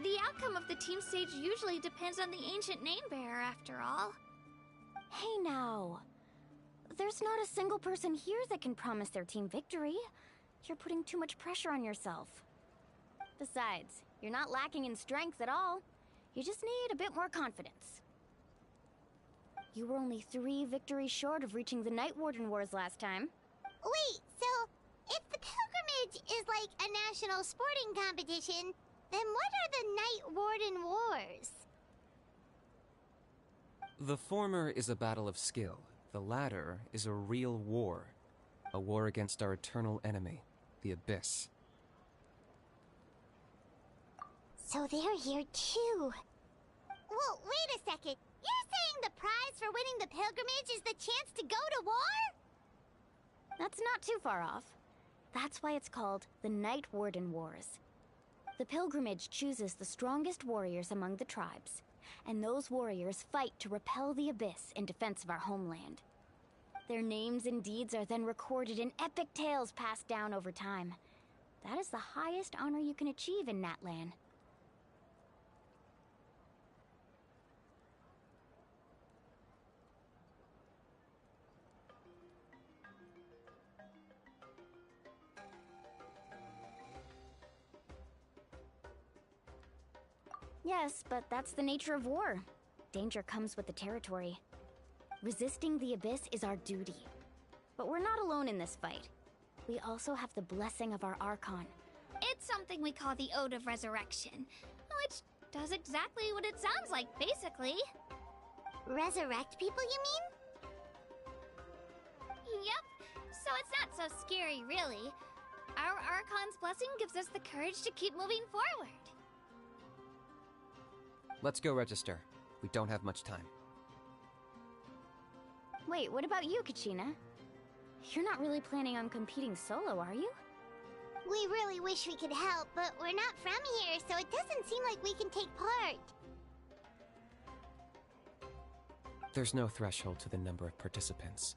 The outcome of the team stage usually depends on the ancient name bearer, after all. Hey now. There's not a single person here that can promise their team victory. You're putting too much pressure on yourself. Besides, you're not lacking in strength at all. You just need a bit more confidence. You were only 3 victories short of reaching the Night Warden Wars last time. Wait, so if the pilgrimage is like a national sporting competition, then what are the Night Warden Wars? The former is a battle of skill. The latter is a real war. A war against our eternal enemy, the Abyss. So they're here too. Well, wait a second. You're saying the prize for winning the pilgrimage is the chance to go to war? That's not too far off. That's why it's called the Night Warden Wars. The pilgrimage chooses the strongest warriors among the tribes, and those warriors fight to repel the Abyss in defense of our homeland. Their names and deeds are then recorded in epic tales passed down over time. That is the highest honor you can achieve in Natlan. Yes, but that's the nature of war. Danger comes with the territory. Resisting the Abyss is our duty. But we're not alone in this fight. We also have the blessing of our Archon. It's something we call the Ode of Resurrection, which does exactly what it sounds like, basically. Resurrect people, you mean? Yep, so it's not so scary, really. Our Archon's blessing gives us the courage to keep moving forward. Let's go register. We don't have much time. Wait, what about you, Kachina? You're not really planning on competing solo, are you? We really wish we could help, but we're not from here, so it doesn't seem like we can take part. There's no threshold to the number of participants.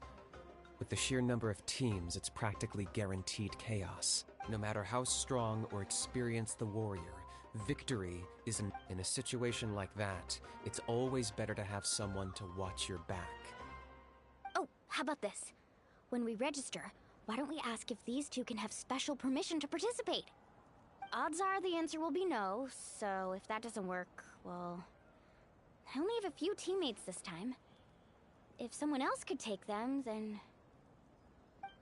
With the sheer number of teams, it's practically guaranteed chaos. No matter how strong or experienced the warrior, victory isn't. In a situation like that, it's always better to have someone to watch your back. Oh, how about this? When we register, Why don't we ask if these two can have special permission to participate? Odds are the answer will be no, so if that doesn't work, well... I only have a few teammates this time. If someone else could take them, then...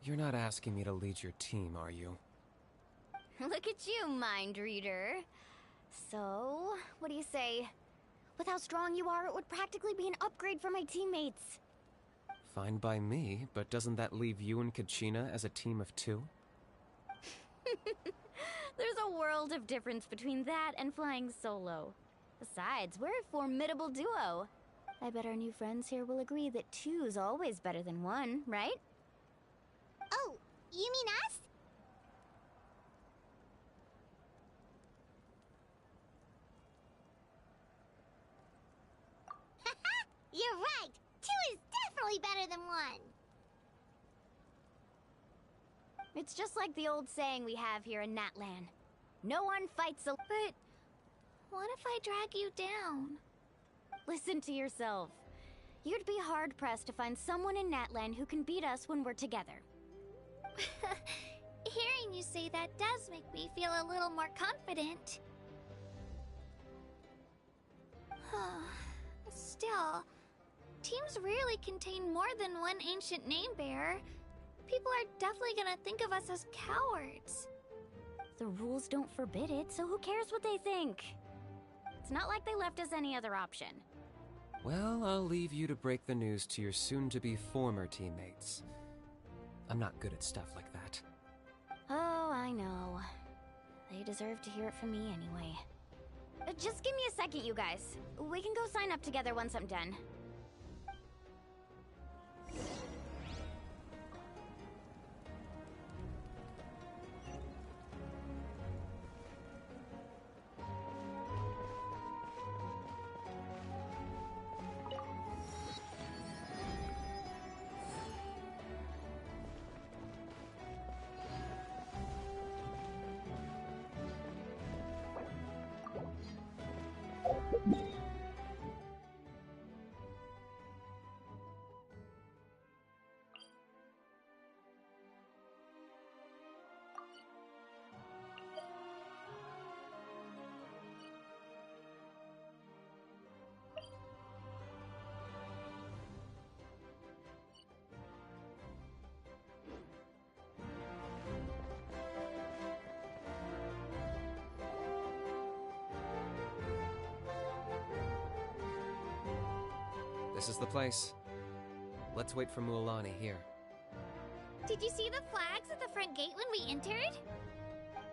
You're not asking me to lead your team, are you? Look at you, mind reader. So, what do you say? With how strong you are, it would practically be an upgrade for my teammates. Fine by me, but doesn't that leave you and Kachina as a team of 2? There's a world of difference between that and flying solo. Besides, we're a formidable duo. I bet our new friends here will agree that 2's always better than 1, right? Oh, you mean us? Haha, you're right. 2 is definitely better than 1. It's just like the old saying we have here in Natlan. No one fights a... But what if I drag you down? Listen to yourself. You'd be hard-pressed to find someone in Natlan who can beat us when we're together. Hearing you say that does make me feel a little more confident. Still, teams rarely contain more than one ancient name bearer. People are definitely gonna think of us as cowards. The rules don't forbid it, so who cares what they think? It's not like they left us any other option. Well, I'll leave you to break the news to your soon-to-be former teammates. I'm not good at stuff like that. Oh, I know. They deserve to hear it from me anyway. Just give me a second, you guys. We can go sign up together once I'm done. This is the place. Let's wait for Mualani here. Did you see the flags at the front gate when we entered?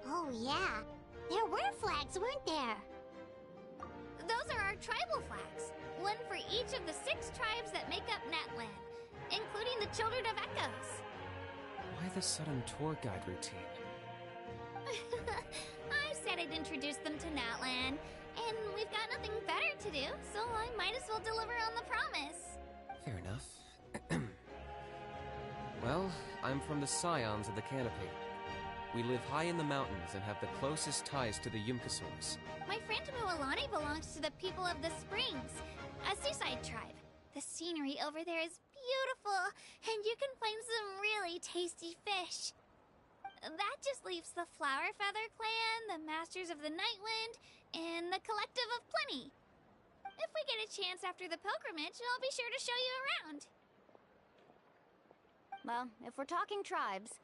Oh, yeah. There were flags, weren't there? Those are our tribal flags. One for each of the 6 tribes that make up Natlan, including the Children of Echoes. Why the sudden tour guide routine? I said I'd introduce them to Natlan, and we've got nothing better to do, so I might as well deliver on the promise. Fair enough. Well, I'm from the Scions of the Canopy. We live high in the mountains and have the closest ties to the Yumkasaurs. My friend Mualani belongs to the people of the Springs, a seaside tribe. The scenery over there is beautiful, and you can find some really tasty fish. That just leaves the Flower Feather Clan, the Masters of the Nightwind, and the Collective of Plenty. If we get a chance after the pilgrimage, I'll be sure to show you around. Well, if we're talking tribes,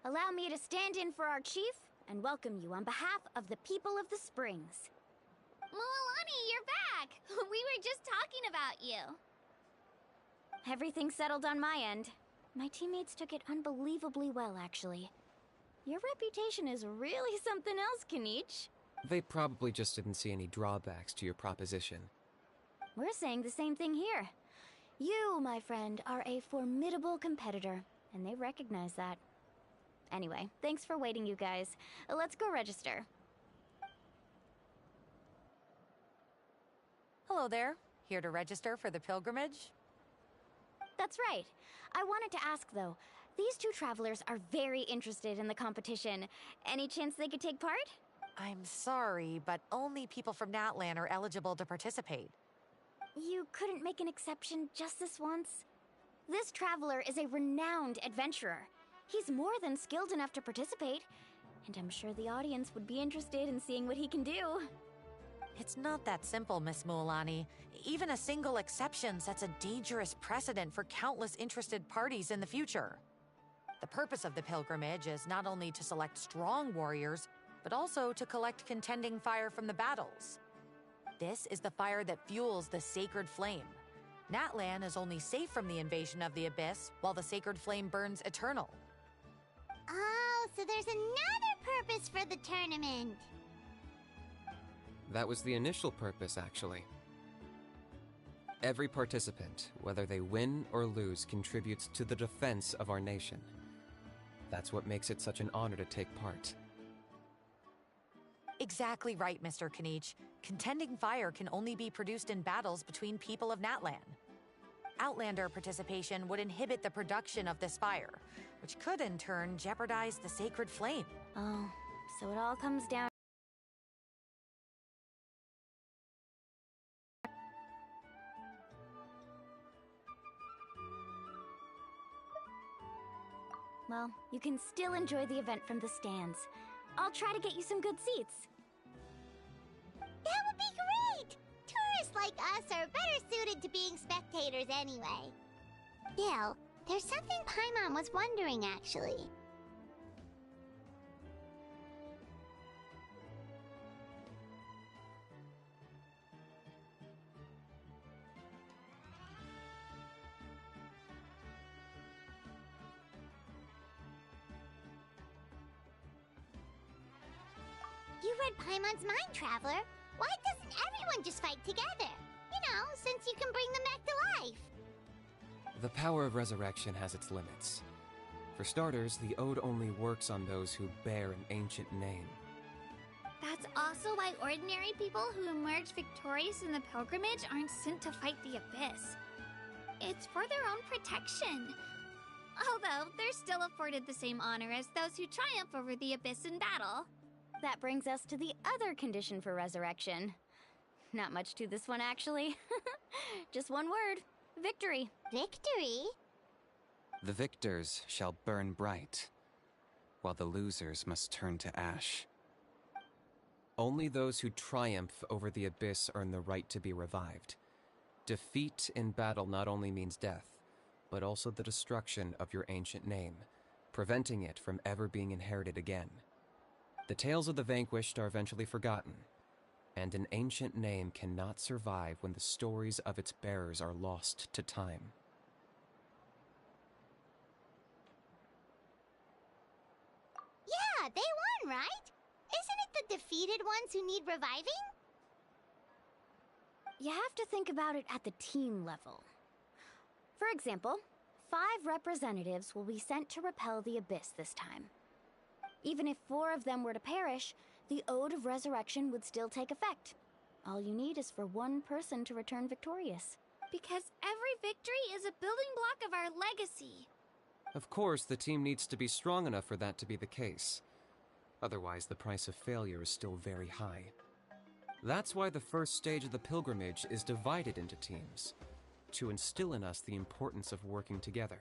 allow me to stand in for our chief and welcome you on behalf of the people of the Springs. Mualani, you're back! We were just talking about you. Everything's settled on my end. My teammates took it unbelievably well, actually. Your reputation is really something else, Kinich. They probably just didn't see any drawbacks to your proposition. We're saying the same thing here. You, my friend, are a formidable competitor, and they recognize that. Anyway, thanks for waiting, you guys. Let's go register. Hello there. Here to register for the pilgrimage? That's right. I wanted to ask, though. These 2 travelers are very interested in the competition. Any chance they could take part? I'm sorry, but only people from Natlan are eligible to participate. You couldn't make an exception just this once? This traveler is a renowned adventurer. He's more than skilled enough to participate, and I'm sure the audience would be interested in seeing what he can do. It's not that simple, Miss Mualani. Even a single exception sets a dangerous precedent for countless interested parties in the future. The purpose of the pilgrimage is not only to select strong warriors, but also to collect contending fire from the battles. This is the fire that fuels the sacred flame. Natlan is only safe from the invasion of the Abyss, while the sacred flame burns eternal. Oh, so there's another purpose for the tournament. That was the initial purpose, actually. Every participant, whether they win or lose, contributes to the defense of our nation. That's what makes it such an honor to take part. Exactly right, Mr. Kinich. Contending fire can only be produced in battles between people of Natlan. Outlander participation would inhibit the production of this fire, which could in turn jeopardize the sacred flame. Oh, so it all comes down. Well, you can still enjoy the event from the stands. I'll try to get you some good seats. That would be great! Tourists like us are better suited to being spectators anyway. Still, there's something Paimon was wondering, actually. You read Paimon's mind, Traveler. Why doesn't everyone just fight together? You know, since you can bring them back to life. The power of resurrection has its limits. For starters, the ode only works on those who bear an ancient name. That's also why ordinary people who emerge victorious in the pilgrimage aren't sent to fight the Abyss. It's for their own protection. Although, they're still afforded the same honor as those who triumph over the Abyss in battle. That brings us to the other condition for resurrection. Not much to this one, actually. Just one word. Victory. Victory? The victors shall burn bright, while the losers must turn to ash. Only those who triumph over the Abyss earn the right to be revived. Defeat in battle not only means death, but also the destruction of your ancient name, preventing it from ever being inherited again. The tales of the vanquished are eventually forgotten, and an ancient name cannot survive when the stories of its bearers are lost to time. Yeah, they won, right? Isn't it the defeated ones who need reviving? You have to think about it at the team level. For example, 5 representatives will be sent to repel the Abyss this time. Even if 4 of them were to perish, the Ode of Resurrection would still take effect. All you need is for 1 person to return victorious. Because every victory is a building block of our legacy. Of course, the team needs to be strong enough for that to be the case. Otherwise, the price of failure is still very high. That's why the first stage of the pilgrimage is divided into teams, to instill in us the importance of working together.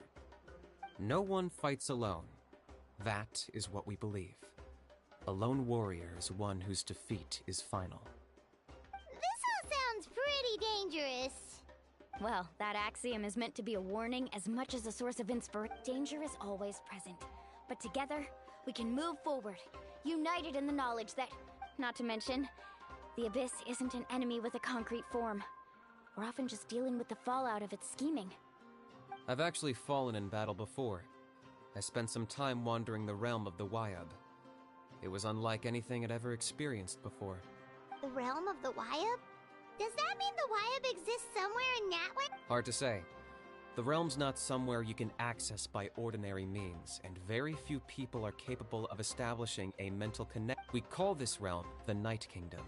No one fights alone. That is what we believe. A lone warrior is one whose defeat is final. This all sounds pretty dangerous. Well, that axiom is meant to be a warning as much as a source of inspiration. Danger is always present, but together, we can move forward, united in the knowledge that, not to mention, the Abyss isn't an enemy with a concrete form. We're often just dealing with the fallout of its scheming. I've actually fallen in battle before. I spent some time wandering the realm of the Wyab. It was unlike anything I'd ever experienced before. The realm of the Wyab? Does that mean the Wyab exists somewhere in Natlan? Hard to say. The realm's not somewhere you can access by ordinary means, and very few people are capable of establishing a mental connection. We call this realm the Night Kingdom,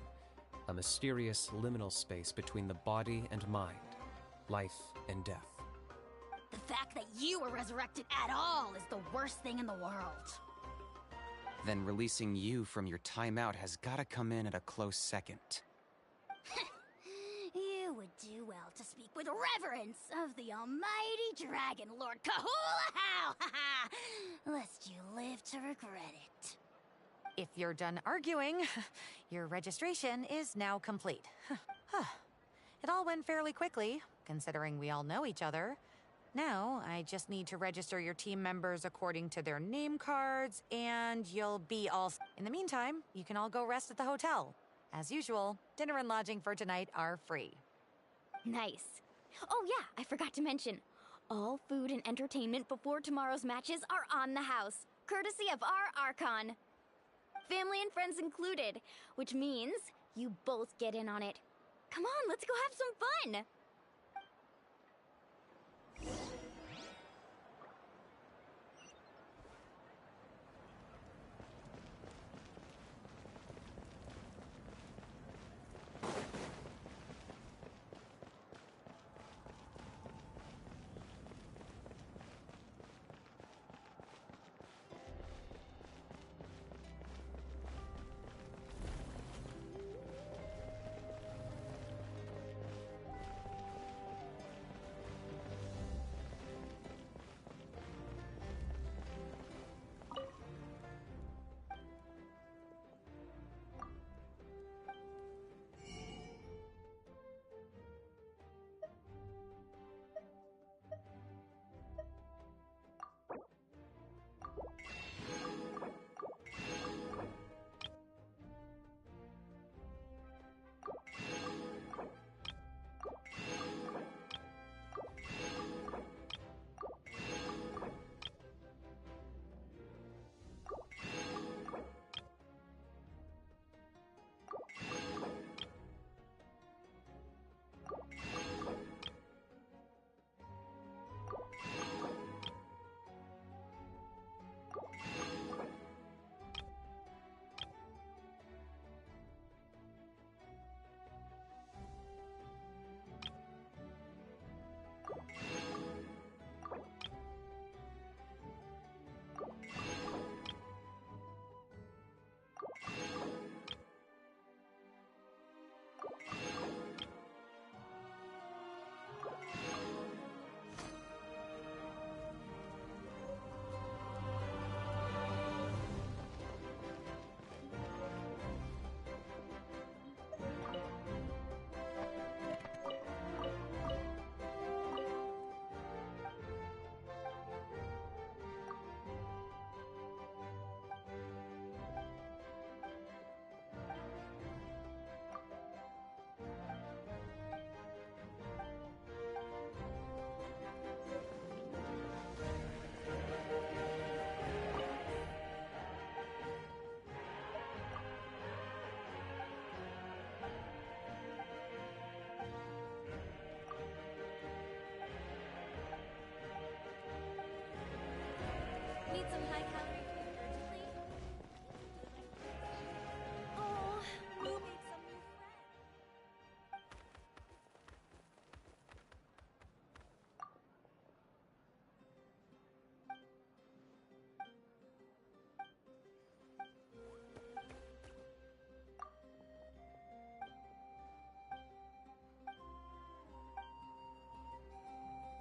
a mysterious liminal space between the body and mind, life and death. The fact that you were resurrected at all is the worst thing in the world. Then releasing you from your timeout has gotta come in at a close second. You would do well to speak with reverence of the almighty Dragon Lord Kahula-How! Lest you live to regret it. If you're done arguing, your registration is now complete. It all went fairly quickly, considering we all know each other. Now, I just need to register your team members according to their name cards, and you'll be all... In the meantime, you can all go rest at the hotel. As usual, dinner and lodging for tonight are free. Nice. Oh yeah, I forgot to mention. All food and entertainment before tomorrow's matches are on the house, courtesy of our Archon. Family and friends included, which means you both get in on it. Come on, let's go have some fun! Need some high-calorie food urgently? Oh, Moo made some new friends.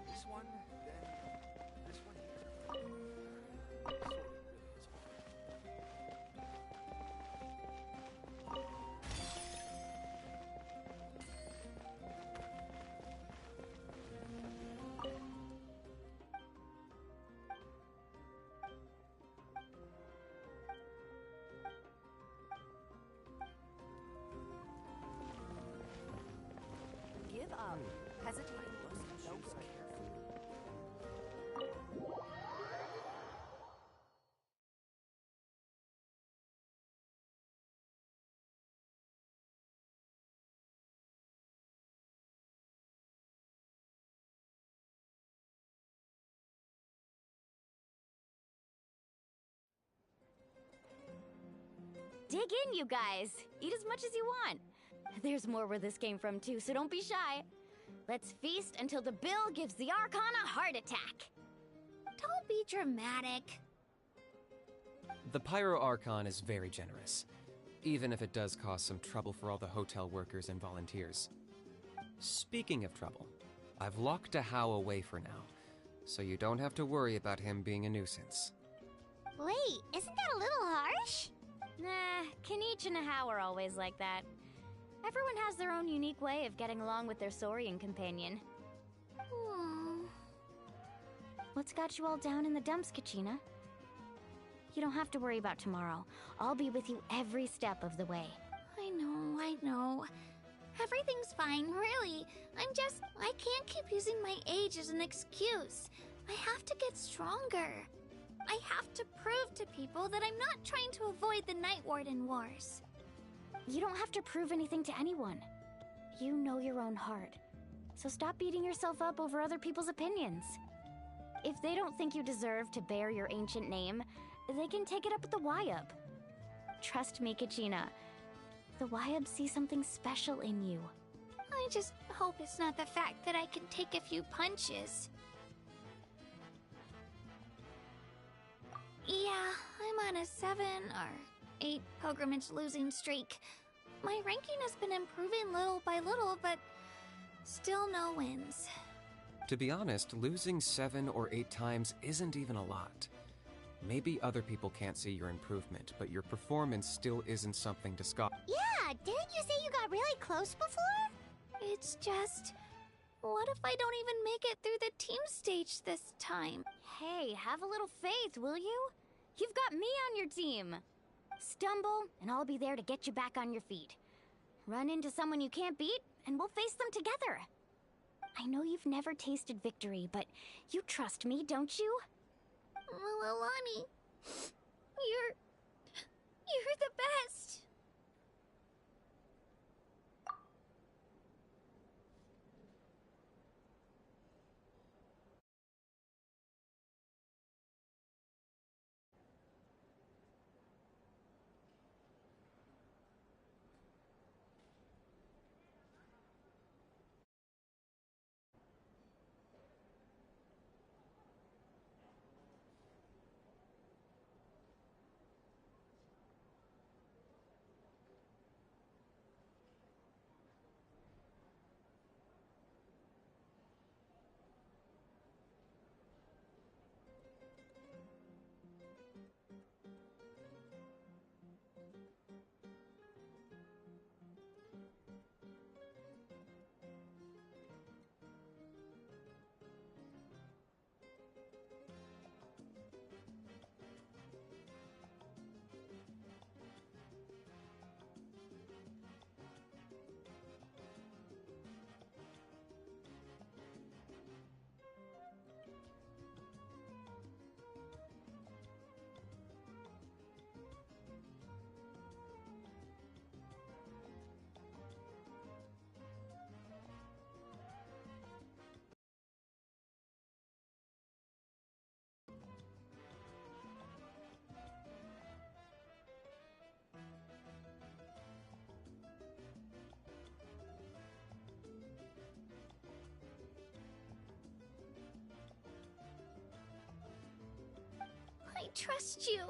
This one, then this one here. Sort of really is Give up. Hesitating was no good. Dig in, you guys. Eat as much as you want. There's more where this came from, too, so don't be shy. Let's feast until the bill gives the Archon a heart attack. Don't be dramatic. The Pyro Archon is very generous, even if it does cause some trouble for all the hotel workers and volunteers. Speaking of trouble, I've locked a How away for now, so you don't have to worry about him being a nuisance. Wait, isn't that a little harsh? Nah, Kinich and a How are always like that. Everyone has their own unique way of getting along with their Saurian companion. What's got you all down in the dumps, Kachina? You don't have to worry about tomorrow. I'll be with you every step of the way. I know. Everything's fine, really. I can't keep using my age as an excuse. I have to get stronger. I have to prove to people that I'm not trying to avoid the Night Warden Wars. You don't have to prove anything to anyone. You know your own heart. So stop beating yourself up over other people's opinions. If they don't think you deserve to bear your ancient name, they can take it up with the Wyub. Trust me, Kachina. The Wyub see something special in you. I just hope it's not the fact that I can take a few punches. Yeah, I'm on a 7 or 8 pilgrimage losing streak. My ranking has been improving little by little, but still no wins. To be honest, losing 7 or 8 times isn't even a lot. Maybe other people can't see your improvement, but your performance still isn't something to scoff. Yeah, didn't you say you got really close before? It's just... what if I don't even make it through the team stage this time? Hey, have a little faith, will you? You've got me on your team. Stumble, and I'll be there to get you back on your feet. Run into someone you can't beat, and we'll face them together. I know you've never tasted victory, but you trust me, don't you? Alani, you're the best. I trust you.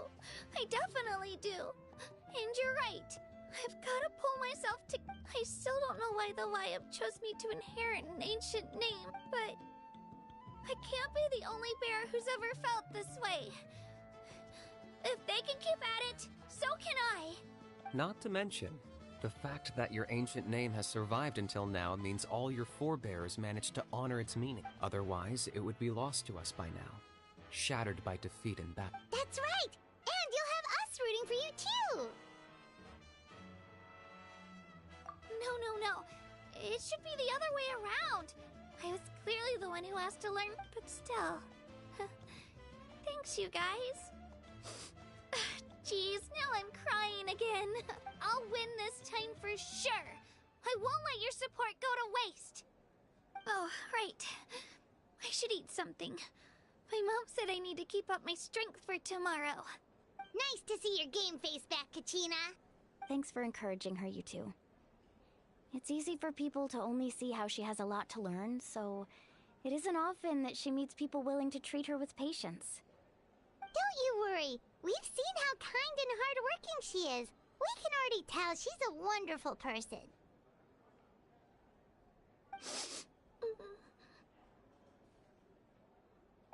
I definitely do. And you're right. I've got to pull myself to... I still don't know why the Wyub chose me to inherit an ancient name, but... I can't be the only bear who's ever felt this way. If they can keep at it, so can I. Not to mention, the fact that your ancient name has survived until now means all your forebears managed to honor its meaning. Otherwise, it would be lost to us by now. Shattered by defeat in battle. That's right! And you'll have us rooting for you too! No. It should be the other way around. I was clearly the one who asked to learn, but still. Thanks, you guys. Geez, now I'm crying again. I'll win this time for sure. I won't let your support go to waste. Oh, right. I should eat something. My mom said I need to keep up my strength for tomorrow. Nice to see your game face back, Kachina. Thanks for encouraging her, you two. It's easy for people to only see how she has a lot to learn, so it isn't often that she meets people willing to treat her with patience. Don't you worry. We've seen how kind and hardworking she is. We can already tell she's a wonderful person.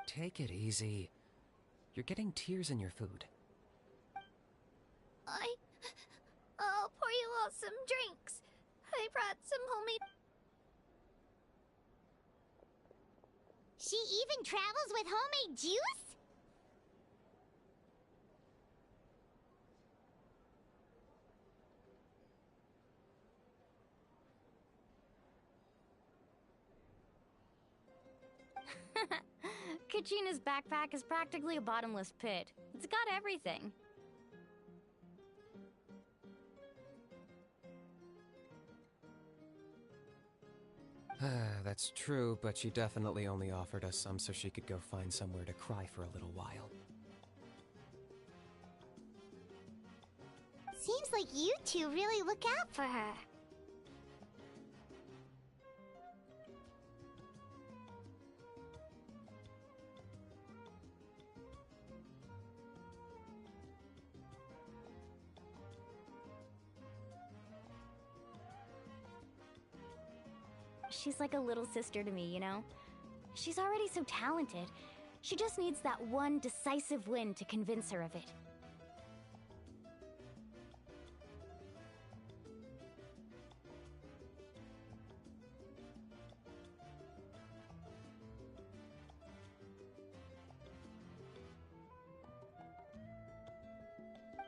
Take it easy. You're getting tears in your food. I'll pour you all some drinks. I brought some homemade... She even travels with homemade juice? Kachina's backpack is practically a bottomless pit. It's got everything. That's true, but she definitely only offered us some so she could go find somewhere to cry for a little while. Seems like you two really look out for her. She's like a little sister to me, you know? She's already so talented. She just needs that one decisive win to convince her of it.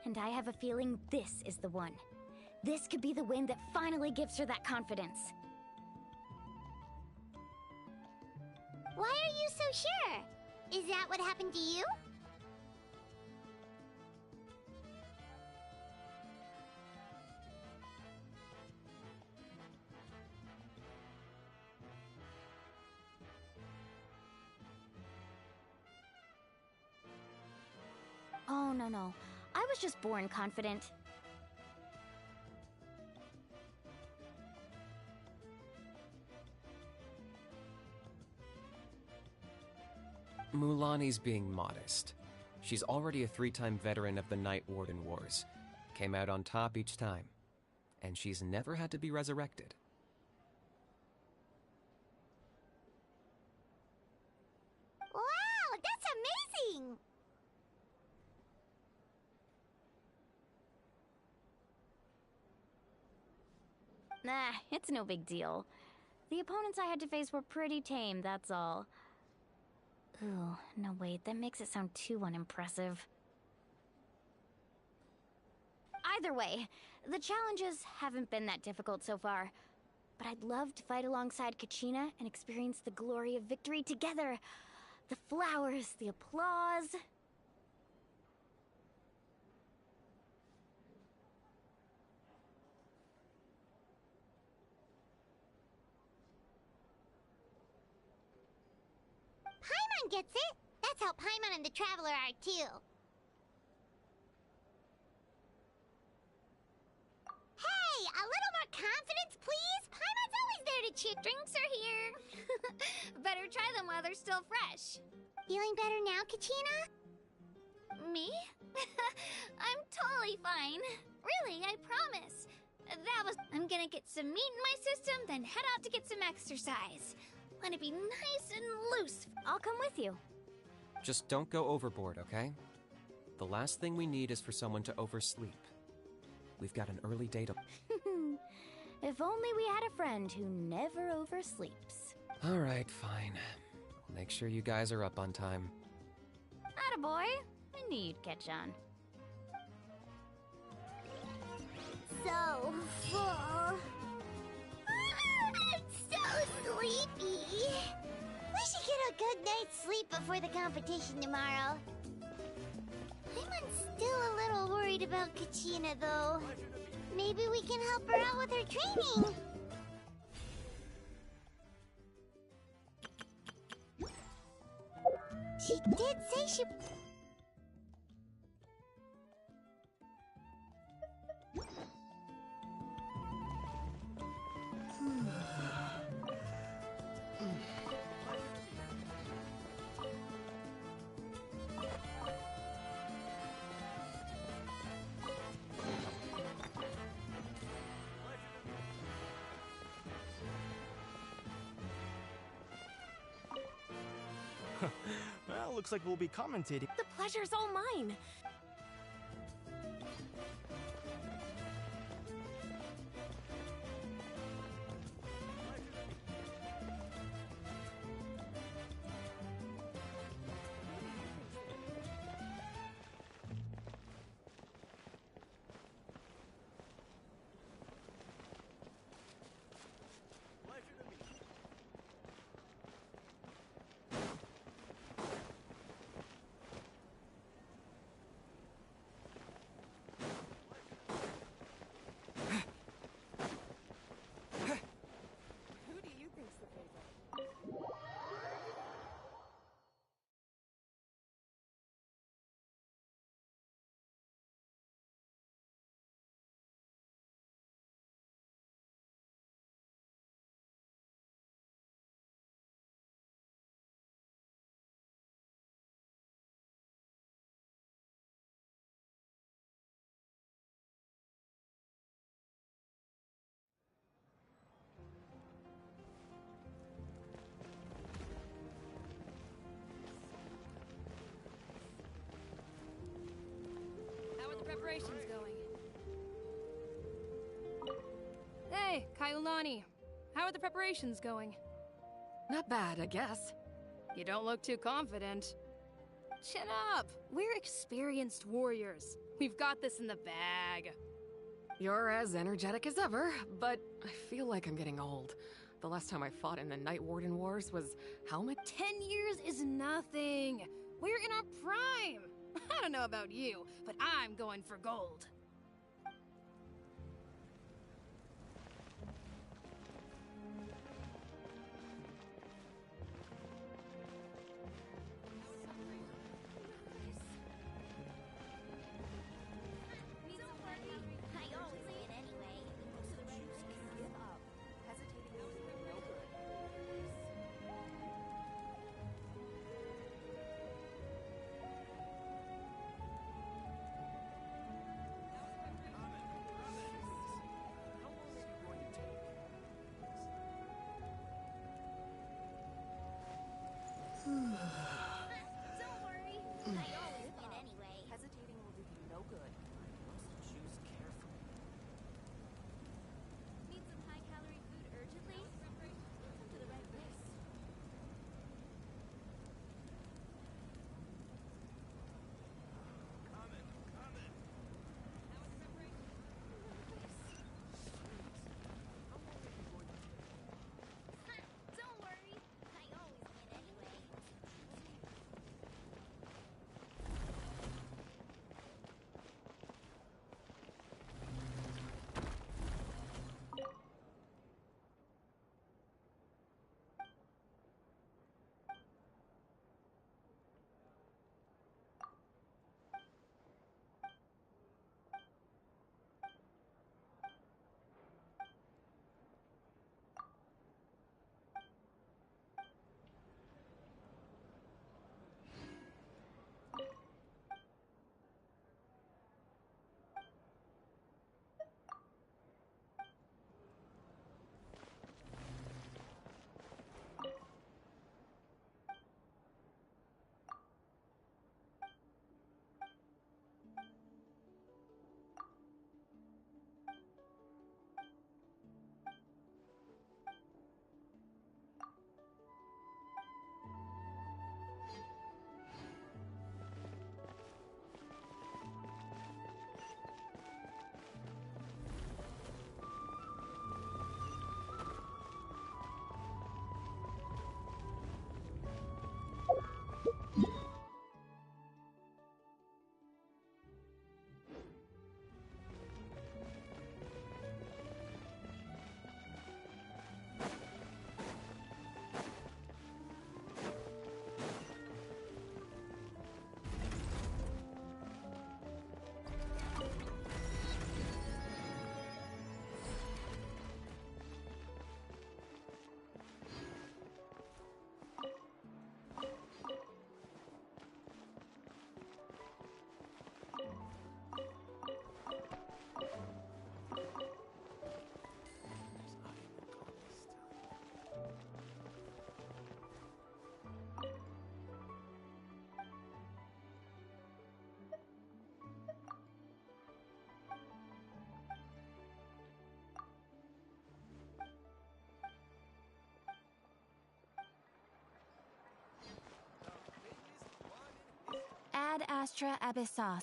And I have a feeling this is the one. This could be the win that finally gives her that confidence. Why are you so sure? Is that what happened to you? Oh, no. I was just born confident. Mulaney's being modest. She's already a 3-time veteran of the Night Warden Wars. Came out on top each time. And she's never had to be resurrected. Wow, that's amazing! Nah, it's no big deal. The opponents I had to face were pretty tame, that's all. Ooh, no wait, that makes it sound too unimpressive. Either way, the challenges haven't been that difficult so far. But I'd love to fight alongside Kachina and experience the glory of victory together. The flowers, the applause. Paimon gets it! That's how Paimon and the Traveler are, too. Hey, a little more confidence, please? Paimon's always there to cheer. Drinks are here. Better try them while they're still fresh. Feeling better now, Kachina? Me? I'm totally fine. Really, I promise. I'm gonna get some meat in my system, then head out to get some exercise. Want to be nice and loose. I'll come with you. Just don't go overboard, okay? The last thing we need is for someone to oversleep. We've got an early date. If only we had a friend who never oversleeps. Alright, fine. I'll make sure you guys are up on time. Attaboy. I knew you'd catch on. So full. I'm so sleepy. We should get a good night's sleep before the competition tomorrow. I'm still a little worried about Kachina, though. Maybe we can help her out with her training. She did say she... Well, looks like we'll be commentating. The pleasure's all mine. Preparations going. Hey, Kailani. How are the preparations going? Not bad, I guess. You don't look too confident. Chin up. We're experienced warriors. We've got this in the bag. You're as energetic as ever, but I feel like I'm getting old. The last time I fought in the Night Warden Wars was how many? 10 years is nothing. We're in our prime. I don't know about you, but I'm going for gold. Ad astra abyssos.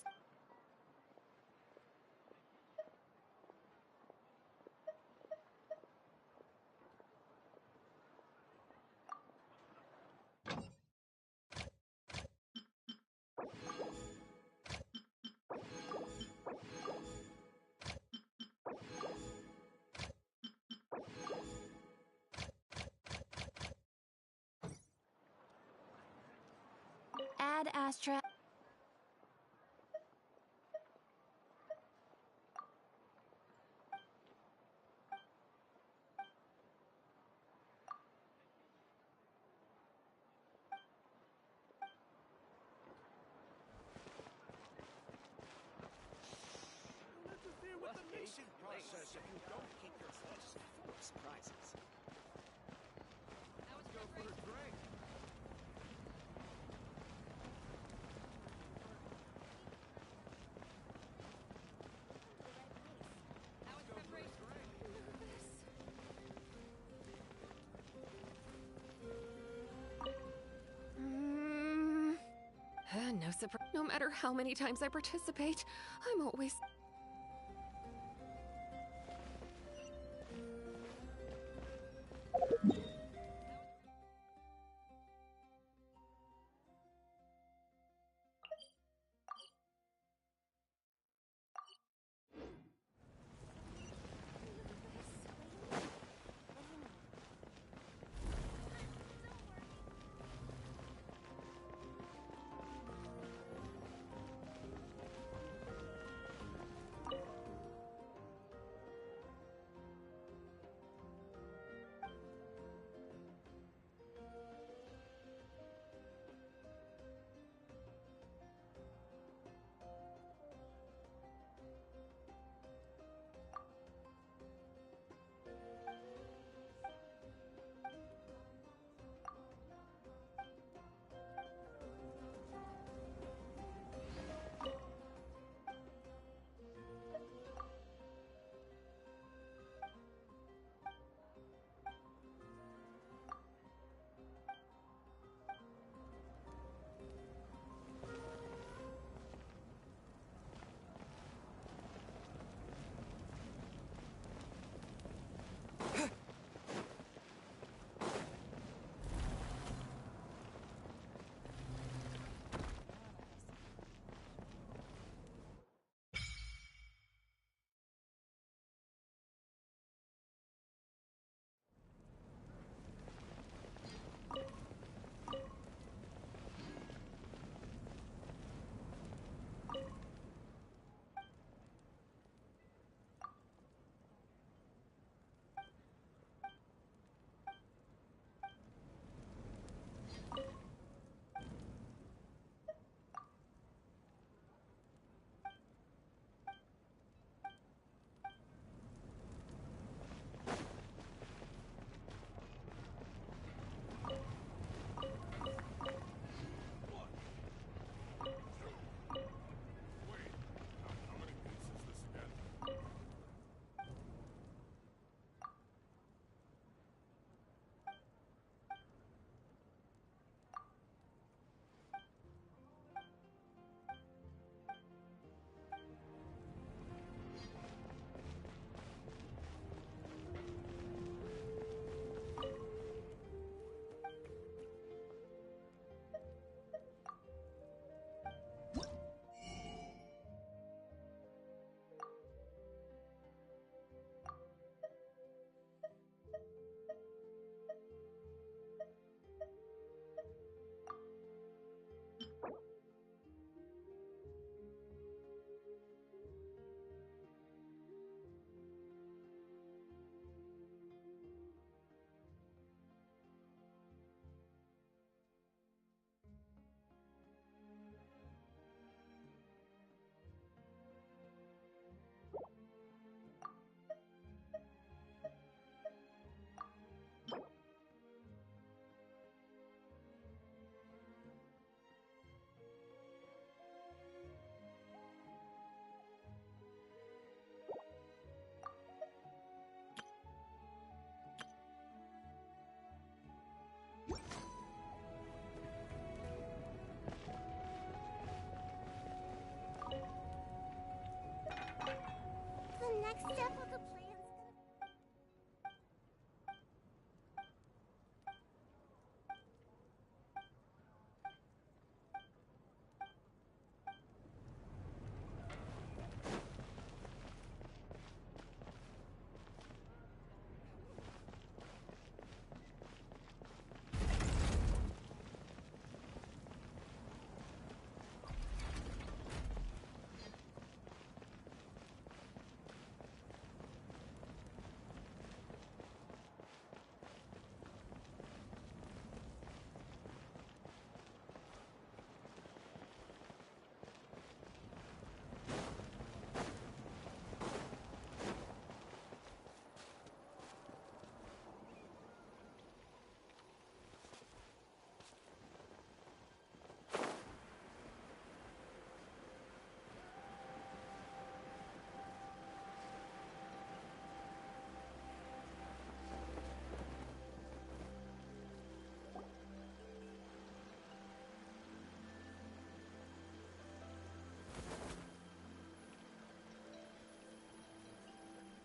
Ad astra. With the nation process if you don't keep your thoughts full of surprises. Let's go for a drink. No surprise. No matter how many times I participate, I'm always... next step of the plan's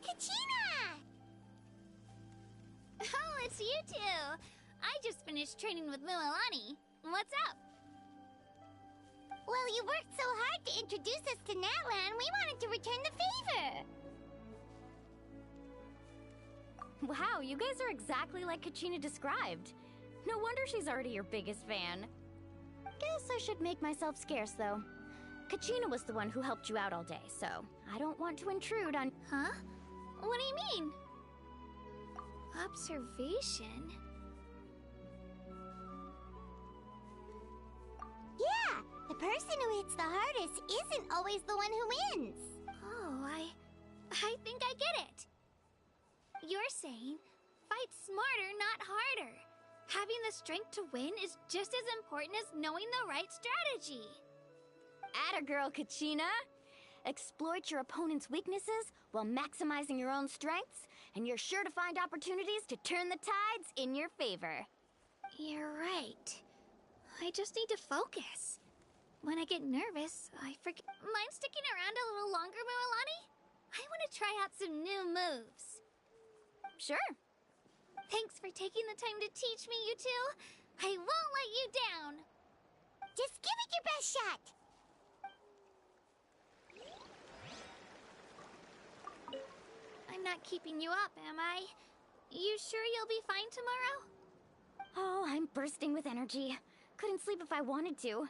Kachina! Oh, it's you two. I just finished training with Mililani. What's up? Well, you worked so hard to introduce us to Natlan, we wanted to return the favor. Wow, you guys are exactly like Kachina described. No wonder she's already your biggest fan. Guess I should make myself scarce, though. Kachina was the one who helped you out all day, so I don't want to intrude on... Huh? What do you mean? Observation? Yeah, the person who hits the hardest isn't always the one who wins. Oh, I think I get it. You're saying, fight smarter, not harder. Having the strength to win is just as important as knowing the right strategy. Atta girl, Kachina! Exploit your opponent's weaknesses while maximizing your own strengths, and you're sure to find opportunities to turn the tides in your favor. You're right. I just need to focus. When I get nervous, I forget. Mind sticking around a little longer, Mililani? I want to try out some new moves. Sure. Thanks for taking the time to teach me, you two. I won't let you down. Just give it your best shot. I'm not keeping you up, am I? You sure you'll be fine tomorrow? Oh, I'm bursting with energy. Couldn't sleep if I wanted to.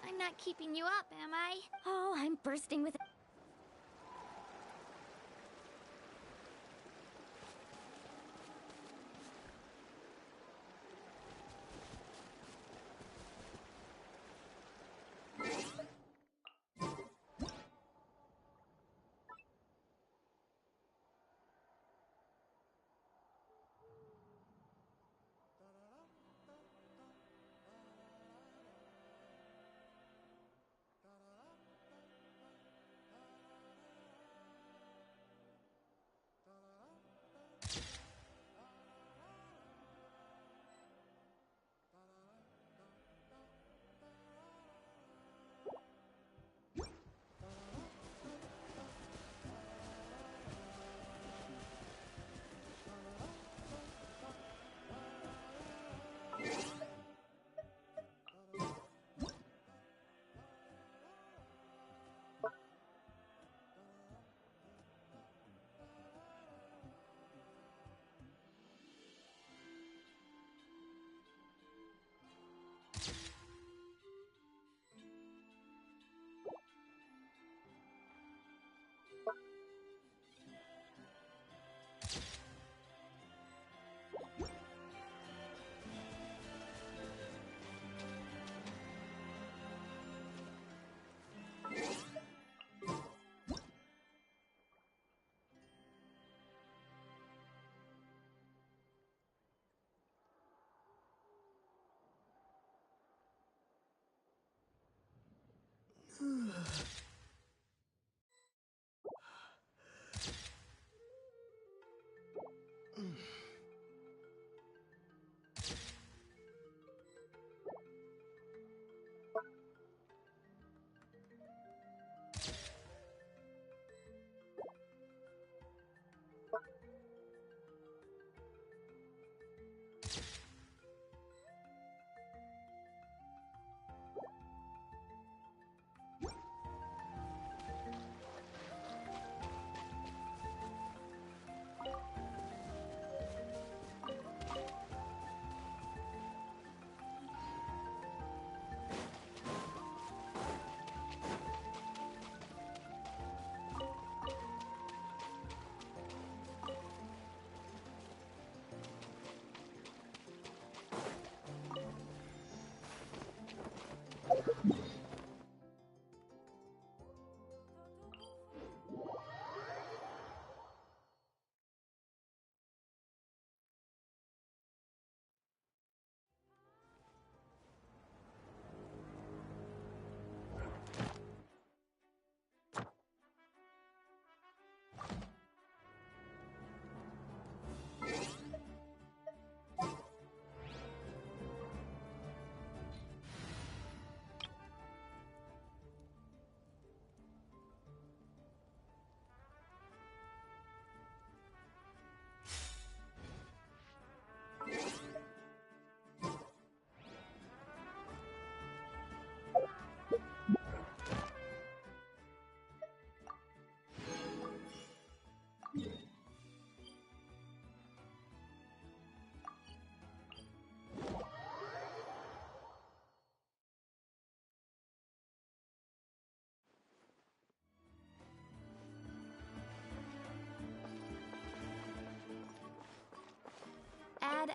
I'm not keeping you up, am I? Oh, I'm bursting with...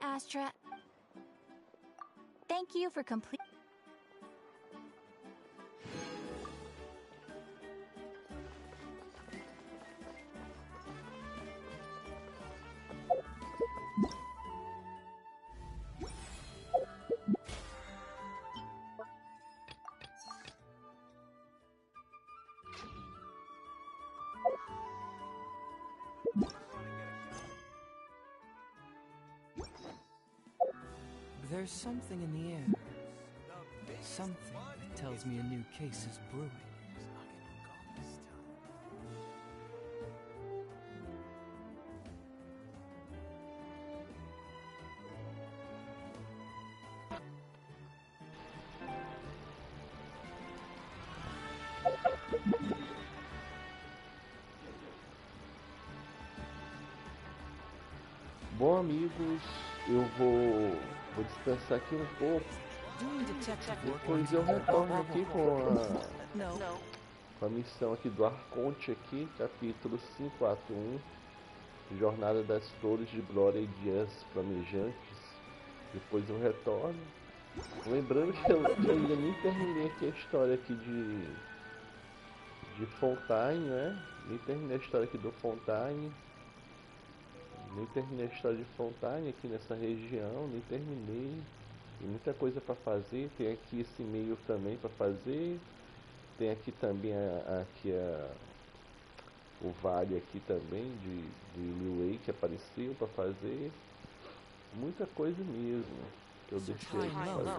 Astra. Thank you for complete. There's something in the air. Something that tells me a new case is brewing. Bom, amigos, eu vou descansar aqui um pouco. Depois eu retorno aqui com a missão aqui do Arconte aqui, capítulo 5.1, Jornada das Flores de Glória e Dias Flamejantes. Depois eu retorno. Lembrando que eu ainda nem terminei aqui a história aqui de Fontaine, né? Nem terminei a história aqui do Fontaine. Nem terminei a história de Fontaine aqui nessa região, nem terminei. Tem muita coisa para fazer. Tem aqui esse e-mail também para fazer. Tem aqui também o vale aqui também de Liu que apareceu para fazer. Muita coisa mesmo que eu deixei de fazer.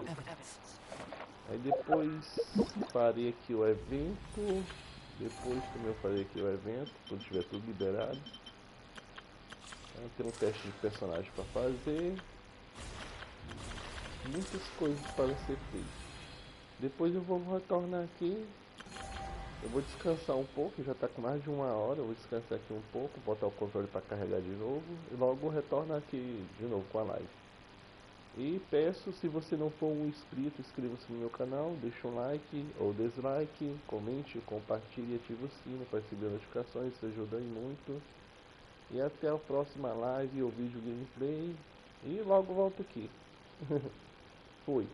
Aí depois farei aqui o evento. Depois também eu farei aqui o evento, quando tiver tudo liberado. Tem um teste de personagem para fazer. Muitas coisas para ser feitas. Depois eu vou retornar aqui. Eu vou descansar um pouco, já está com mais de 1 hora. Eu vou descansar aqui um pouco, botar o controle para carregar de novo. E logo retorno aqui de novo com a live. E peço, se você não for um inscrito, inscreva-se no meu canal, deixa um like ou dislike, comente, compartilhe e ative o sino para receber notificações, isso ajuda aí muito. E até a próxima live ou vídeo gameplay. E logo volto aqui. Fui.